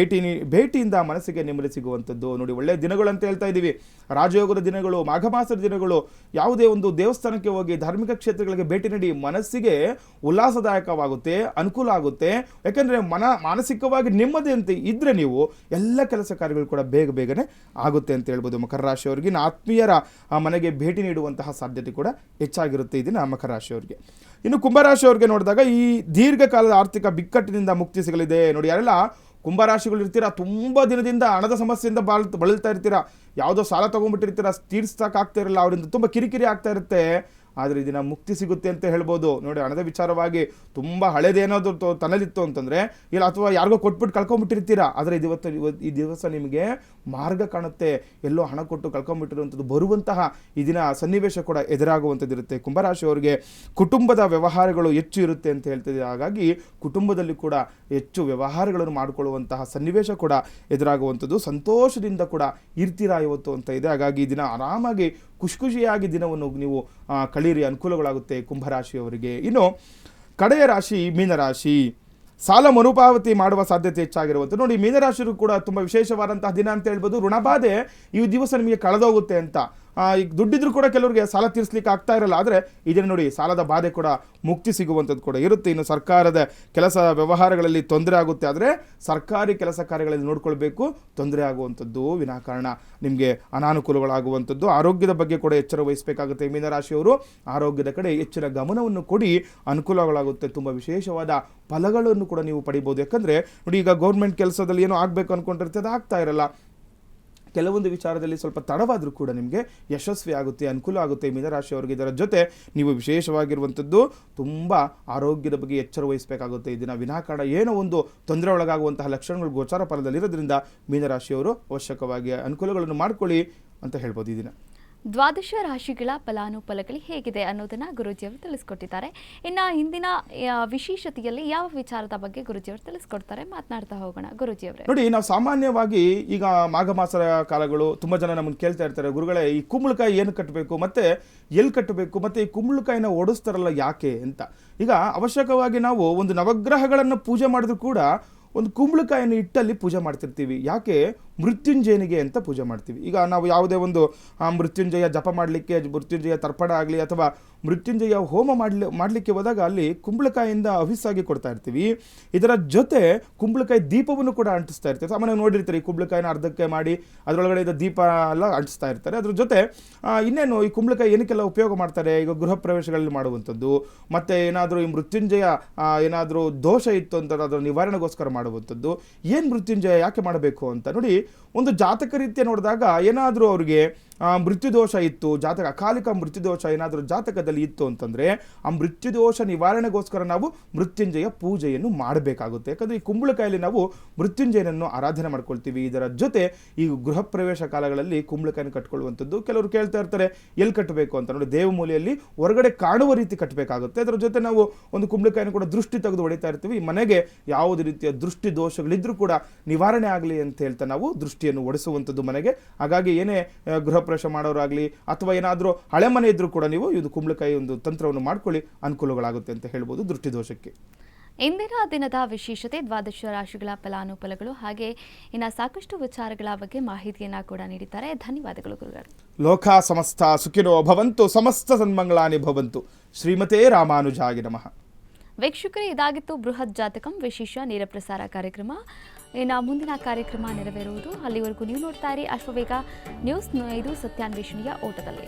ಭೇಟಿಯಿಂದ ಮನಸ್ಸಿಗೆ ನೆಮ್ಮದಿ ಸಿಗುವಂಥದ್ದು ನೋಡಿ. ಒಳ್ಳೆಯ ದಿನಗಳು ಅಂತ ಹೇಳ್ತಾ ಇದ್ದೀವಿ. ರಾಜಯೋಗದ ದಿನಗಳು, ಮಾಘ ಮಾಸದ ದಿನಗಳು. ಯಾವುದೇ ಒಂದು ದೇವಸ್ಥಾನಕ್ಕೆ ಹೋಗಿ ಧಾರ್ಮಿಕ ಕ್ಷೇತ್ರಗಳಿಗೆ ಭೇಟಿ ನೀಡಿ ಮನಸ್ಸಿಗೆ ಉಲ್ಲಾಸದಾಯಕವಾಗುತ್ತೆ, ಅನುಕೂಲ ಆಗುತ್ತೆ. ಯಾಕೆಂದರೆ ಮಾನಸಿಕವಾಗಿ ನೆಮ್ಮದಿ ಅಂತ ಇದ್ದರೆ ನೀವು ಎಲ್ಲ ಕೆಲಸ ಕಾರ್ಯಗಳು ಕೂಡ ಬೇಗನೆ ಆಗುತ್ತೆ ಅಂತ ಹೇಳ್ಬೋದು ಮಕರ ರಾಶಿಯವರಿಗೆ. ಆತ್ಮೀಯರ ಮನೆಗೆ ಭೇಟಿ ನೀಡುವಂತಹ ಸಾಧ್ಯತೆ ಕೂಡ ಹೆಚ್ಚಾಗಿರುತ್ತೆ ಈ ದಿನ ಮಕರ ರಾಶಿಯವರಿಗೆ. ಇನ್ನು ಕುಂಭರಾಶಿಯವರಿಗೆ ನೋಡಿದಾಗ ಈ ದೀರ್ಘಕಾಲದ ಆರ್ಥಿಕ ಬಿಕ್ಕಟ್ಟಿನಿಂದ ಮುಕ್ತಿ ಸಿಗಲಿದೆ ನೋಡಿ. ಯಾರೆಲ್ಲ ಕುಂಭರಾಶಿಗಳು ಇರ್ತೀರಾ, ತುಂಬ ದಿನದಿಂದ ಹಣದ ಸಮಸ್ಯೆಯಿಂದ ಬಳಲ್ತಾ ಇರ್ತೀರಾ, ಯಾವುದೋ ಸಾಲ ತೊಗೊಂಡ್ಬಿಟ್ಟಿರ್ತೀರಾ, ತೀರ್ಸಕ್ಕಾಗ್ತಾ ಇರಲ್ಲ, ಅವರಿಂದ ತುಂಬ ಕಿರಿಕಿರಿ ಆಗ್ತಾ ಇರುತ್ತೆ. ಆದರೆ ಇದನ್ನ ಮುಕ್ತಿ ಸಿಗುತ್ತೆ ಅಂತ ಹೇಳ್ಬೋದು ನೋಡಿ. ಹಣದ ವಿಚಾರವಾಗಿ ತುಂಬ ಹಳೇದೇನಾದರೂ ತನ್ನಲ್ಲಿತ್ತು ಅಂತಂದರೆ ಇಲ್ಲ, ಅಥವಾ ಯಾರಿಗೋ ಕೊಟ್ಬಿಟ್ಟು ಕಳ್ಕೊಂಬಿಟ್ಟಿರ್ತೀರಾ. ಆದರೆ ಈ ದಿವಸ ನಿಮಗೆ ಮಾರ್ಗ ಕಾಣುತ್ತೆ. ಎಲ್ಲೋ ಹಣ ಕೊಟ್ಟು ಕಳ್ಕೊಂಬಿಟ್ಟಿರುವಂಥದ್ದು ಬರುವಂತಹ ಈ ದಿನ ಸನ್ನಿವೇಶ ಕೂಡ ಎದುರಾಗುವಂಥದ್ದು ಇರುತ್ತೆ. ಕುಂಭರಾಶಿಯವರಿಗೆ ಕುಟುಂಬದ ವ್ಯವಹಾರಗಳು ಹೆಚ್ಚು ಇರುತ್ತೆ ಅಂತ ಹೇಳ್ತಿದೆ. ಹಾಗಾಗಿ ಕುಟುಂಬದಲ್ಲಿ ಕೂಡ ಹೆಚ್ಚು ವ್ಯವಹಾರಗಳನ್ನು ಮಾಡಿಕೊಳ್ಳುವಂತಹ ಸನ್ನಿವೇಶ ಕೂಡ ಎದುರಾಗುವಂಥದ್ದು. ಸಂತೋಷದಿಂದ ಕೂಡ ಇರ್ತೀರಾ ಇವತ್ತು ಅಂತ ಇದೆ. ಹಾಗಾಗಿ ಈ ದಿನ ಆರಾಮಾಗಿ ಖುಷಿಯಾಗಿ ದಿನವನ್ನು ನೀವು ಕಳೀರಿ, ಅನುಕೂಲಗಳಾಗುತ್ತೆ ಕುಂಭರಾಶಿಯವರಿಗೆ. ಇನ್ನು ಕಡೆಯ ರಾಶಿ ಮೀನರಾಶಿ. ಸಾಲ ಮರುಪಾವತಿ ಮಾಡುವ ಸಾಧ್ಯತೆ ಹೆಚ್ಚಾಗಿರುವಂಥ ನೋಡಿ. ಮೀನರಾಶಿಗೂ ಕೂಡ ತುಂಬ ವಿಶೇಷವಾದಂತಹ ದಿನ ಅಂತ ಹೇಳ್ಬೋದು. ಋಣಬಾಧೆ ಈ ದಿವಸ ನಿಮಗೆ ಕಳೆದೋಗುತ್ತೆ ಅಂತ. ಈಗ ದುಡ್ಡಿದ್ರು ಕೂಡ ಕೆಲವರಿಗೆ ಸಾಲ ತೀರಿಸಲಿಕ್ಕೆ ಆಗ್ತಾ ಇರಲ್ಲ. ಆದರೆ ಇದನ್ನು ನೋಡಿ, ಸಾಲದ ಬಾಧೆ ಕೂಡ ಮುಕ್ತಿ ಸಿಗುವಂಥದ್ದು ಕೂಡ ಇರುತ್ತೆ. ಇನ್ನು ಸರ್ಕಾರದ ಕೆಲಸ ವ್ಯವಹಾರಗಳಲ್ಲಿ ತೊಂದರೆ ಆಗುತ್ತೆ, ಆದರೆ ಸರ್ಕಾರಿ ಕೆಲಸ ಕಾರ್ಯಗಳಲ್ಲಿ ನೋಡ್ಕೊಳ್ಬೇಕು. ತೊಂದರೆ ಆಗುವಂಥದ್ದು ವಿನಾಕಾರಣ ನಿಮಗೆ ಅನಾನುಕೂಲಗಳಾಗುವಂಥದ್ದು. ಆರೋಗ್ಯದ ಬಗ್ಗೆ ಕೂಡ ಎಚ್ಚರ ವಹಿಸಬೇಕಾಗುತ್ತೆ ಮೀನರಾಶಿಯವರು. ಆರೋಗ್ಯದ ಕಡೆ ಹೆಚ್ಚಿನ ಗಮನವನ್ನು ಕೊಡಿ, ಅನುಕೂಲಗಳಾಗುತ್ತೆ. ತುಂಬ ವಿಶೇಷವಾದ ಫಲಗಳನ್ನು ಕೂಡ ನೀವು ಪಡಿಬೋದು. ಯಾಕಂದರೆ ನೋಡಿ, ಈಗ ಗೌರ್ಮೆಂಟ್ ಕೆಲಸದಲ್ಲಿ ಏನೋ ಆಗಬೇಕು ಅಂದ್ಕೊಂಡಿರ್ತದೆ, ಆಗ್ತಾ ಇರಲ್ಲ. ಕೆಲವೊಂದು ವಿಚಾರದಲ್ಲಿ ಸ್ವಲ್ಪ ತಡವಾದರೂ ಕೂಡ ನಿಮಗೆ ಯಶಸ್ವಿ ಆಗುತ್ತೆ, ಅನುಕೂಲ ಆಗುತ್ತೆ ಮೀನರಾಶಿಯವರಿಗೆ. ಇದರ ಜೊತೆ ನೀವು ವಿಶೇಷವಾಗಿರುವಂಥದ್ದು ತುಂಬ ಆರೋಗ್ಯದ ಬಗ್ಗೆ ಎಚ್ಚರ ವಹಿಸಬೇಕಾಗುತ್ತೆ. ಈ ದಿನ ವಿನಾಕಾರಣ ಏನೋ ಒಂದು ತೊಂದರೆ ಒಳಗಾಗುವಂತಹ ಲಕ್ಷಣಗಳು ಗೋಚಾರ ಫಲದಲ್ಲಿರೋದ್ರಿಂದ ಮೀನರಾಶಿಯವರು ಅವಶ್ಯಕವಾಗಿ ಅನುಕೂಲಗಳನ್ನು ಮಾಡ್ಕೊಳ್ಳಿ ಅಂತ ಹೇಳ್ಬೋದು ಈ ದಿನ. ದ್ವಾದಶ ರಾಶಿಗಳ ಫಲಾನುಫಲಗಳು ಹೇಗಿದೆ ಅನ್ನೋದನ್ನ ಗುರೂಜಿಯವರು ತಿಳಿಸ್ಕೊಟ್ಟಿದ್ದಾರೆ. ಇನ್ನು ಇಂದಿನ ವಿಶೇಷತೆಯಲ್ಲಿ ಯಾವ ವಿಚಾರದ ಬಗ್ಗೆ ಗುರೂಜಿಯವರು ತಿಳಿಸ್ಕೊಡ್ತಾರೆ, ಮಾತನಾಡ್ತಾ ಹೋಗೋಣ. ಗುರೂಜಿಯವರೇ ನೋಡಿ, ನಾವು ಸಾಮಾನ್ಯವಾಗಿ ಈಗ ಮಾಘ ಮಾಸದ ಕಾಲಗಳು ತುಂಬ ಜನ ನಮ್ಮನ್ನು ಕೇಳ್ತಾ ಇರ್ತಾರೆ, ಗುರುಗಳೇ ಈ ಕುಂಬಳಕಾಯಿ ಏನು ಕಟ್ಟಬೇಕು, ಮತ್ತೆ ಎಲ್ಲಿ ಕಟ್ಟಬೇಕು, ಮತ್ತೆ ಈ ಕುಂಬಳಕಾಯಿನ ಓಡಿಸ್ತಾರಲ್ಲ ಯಾಕೆ ಅಂತ. ಈಗ ಅವಶ್ಯಕವಾಗಿ ನಾವು ಒಂದು ನವಗ್ರಹಗಳನ್ನು ಪೂಜೆ ಮಾಡಿದ್ರು ಕೂಡ ಒಂದು ಕುಂಬಳಕಾಯಿಯನ್ನು ಇಟ್ಟಲ್ಲಿ ಪೂಜೆ ಮಾಡ್ತಿರ್ತೀವಿ. ಯಾಕೆ? ಮೃತ್ಯುಂಜಯನಿಗೆ ಅಂತ ಪೂಜೆ ಮಾಡ್ತೀವಿ. ಈಗ ನಾವು ಯಾವುದೇ ಒಂದು ಮೃತ್ಯುಂಜಯ ಜಪ ಮಾಡಲಿಕ್ಕೆ, ಮೃತ್ಯುಂಜಯ ತರ್ಪಣ ಆಗಲಿ ಅಥವಾ ಮೃತ್ಯುಂಜಯ ಹೋಮ ಮಾಡಲಿಕ್ಕೆ ಹೋದಾಗ ಅಲ್ಲಿ ಕುಂಬಳಕಾಯಿಯಿಂದ ಹವಿಸ್ಸಾಗಿ ಕೊಡ್ತಾ ಇರ್ತೀವಿ. ಇದರ ಜೊತೆ ಕುಂಬಳಕಾಯಿ ದೀಪವನ್ನು ಕೂಡ ಅಂಟಿಸ್ತಾ ಇರ್ತೀವಿ. ಸಾಮಾನ್ಯವಾಗಿ ನೋಡಿರ್ತಾರೆ, ಈ ಕುಂಬಳಕಾಯಿನ ಅರ್ಧಕ್ಕೆ ಮಾಡಿ ಅದರೊಳಗಡೆ ಇದ್ದ ದೀಪ ಎಲ್ಲ ಅಂಟಿಸ್ತಾ ಇರ್ತಾರೆ. ಅದ್ರ ಜೊತೆ ಇನ್ನೇನು ಈ ಕುಂಬಳಕಾಯಿ ಏನಕ್ಕೆಲ್ಲ ಉಪಯೋಗ ಮಾಡ್ತಾರೆ, ಈಗ ಗೃಹ ಪ್ರವೇಶಗಳಲ್ಲಿ ಮಾಡುವಂಥದ್ದು, ಮತ್ತು ಏನಾದರೂ ಈ ಮೃತ್ಯುಂಜಯ ಏನಾದರೂ ದೋಷ ಇತ್ತು ಅಂತ ಅದರ ನಿವಾರಣೆಗೋಸ್ಕರ ಮಾಡುವಂಥದ್ದು. ಏನು ಮೃತ್ಯುಂಜಯ ಯಾಕೆ ಮಾಡಬೇಕು ಅಂತ ನೋಡಿ, ಒಂದು ಜಾತಕ ರೀತಿಯ ನೋಡಿದಾಗ ಏನಾದರೂ ಅವ್ರಿಗೆ ಮೃತ್ಯುದೋಷ ಇತ್ತು, ಜಾತಕ ಅಕಾಲಿಕ ಮೃತ್ಯುದೋಷ ಏನಾದರೂ ಜಾತಕದಲ್ಲಿ ಇತ್ತು ಅಂತಂದರೆ ಆ ಮೃತ್ಯುದೋಷ ನಿವಾರಣೆಗೋಸ್ಕರ ನಾವು ಮೃತ್ಯುಂಜಯ ಪೂಜೆಯನ್ನು ಮಾಡಬೇಕಾಗುತ್ತೆ. ಯಾಕಂದರೆ ಈ ಕುಂಬಳಕಾಯಲ್ಲಿ ನಾವು ಮೃತ್ಯುಂಜಯನನ್ನು ಆರಾಧನೆ ಮಾಡ್ಕೊಳ್ತೀವಿ. ಇದರ ಜೊತೆ ಈ ಗೃಹ ಪ್ರವೇಶ ಕಾಲಗಳಲ್ಲಿ ಕುಂಬಳಕಾಯಿನ ಕಟ್ಕೊಳ್ಳುವಂಥದ್ದು. ಕೆಲವರು ಕೇಳ್ತಾ ಇರ್ತಾರೆ ಎಲ್ಲಿ ಕಟ್ಟಬೇಕು ಅಂತ ನೋಡಿ, ದೇವಮೂಲೆಯಲ್ಲಿ ಹೊರಗಡೆ ಕಾಣುವ ರೀತಿ ಕಟ್ಟಬೇಕಾಗುತ್ತೆ. ಅದರ ಜೊತೆ ನಾವು ಒಂದು ಕುಂಬಳಕಾಯಿನ ಕೂಡ ದೃಷ್ಟಿ ತೆಗೆದು ಹೊಡಿತಾ ಇರ್ತೀವಿ. ಮನೆಗೆ ಯಾವುದೇ ರೀತಿಯ ದೃಷ್ಟಿ ದೋಷಗಳಿದ್ರೂ ಕೂಡ ನಿವಾರಣೆ ಆಗಲಿ ಅಂತ ಹೇಳ್ತಾ ನಾವು ದೃಷ್ಟಿ ದೃಷ್ಟಿಯನ್ನು ಒಡಿಸುವಂಥದ್ದು ಮನೆಗೆ. ಹಾಗಾಗಿ ಏನೇ ಗೃಹ ಪ್ರವೇಶ ಮಾಡೋರಾಗಲಿ ಅಥವಾ ಏನಾದರೂ ಹಳೆ ಮನೆ ಇದ್ರೂ ಕೂಡ ನೀವು ಇದು ಕುಂಬಳಕಾಯಿ ಒಂದು ತಂತ್ರವನ್ನು ಮಾಡ್ಕೊಳ್ಳಿ, ಅನುಕೂಲಗಳಾಗುತ್ತೆ ಅಂತ ಹೇಳ್ಬೋದು ದೃಷ್ಟಿದೋಷಕ್ಕೆ. ಇಂದಿನ ದಿನದ ವಿಶೇಷತೆ, ದ್ವಾದಶ ರಾಶಿಗಳ ಫಲಾನುಫಲಗಳು ಹಾಗೆ ಇನ್ನು ಸಾಕಷ್ಟು ವಿಚಾರಗಳ ಬಗ್ಗೆ ಮಾಹಿತಿಯನ್ನು ಕೂಡ ನೀಡಿದ್ದಾರೆ. ಧನ್ಯವಾದಗಳು ಗುರುಗಳು. ಲೋಕ ಸಮಸ್ತ ಸುಖಿನೋ ಭವಂತು, ಸಮಸ್ತ ಸನ್ಮಂಗಳಾನಿ ಭವಂತು. ಶ್ರೀಮತೇ ರಾಮಾನುಜಾಯ ನಮಃ. ವೀಕ್ಷಕರೇ, ಇದಾಗಿತ್ತು ಬೃಹತ್ ಜಾತಕಂ ವಿಶೇಷ ನೇರ ಪ್ರಸಾರ ಕಾರ್ಯಕ್ರಮ. ಇನ್ನು ಮುಂದಿನ ಕಾರ್ಯಕ್ರಮ ನೆರವೇರುವುದು. ಅಲ್ಲಿವರೆಗೂ ನೀವು ನೋಡ್ತಾ ಇರಿ ಅಶ್ವವೇಗ ನ್ಯೂಸ್. ಇದು ಸತ್ಯಾನ್ವೇಷಣೆಯ ಓಟದಲ್ಲಿ.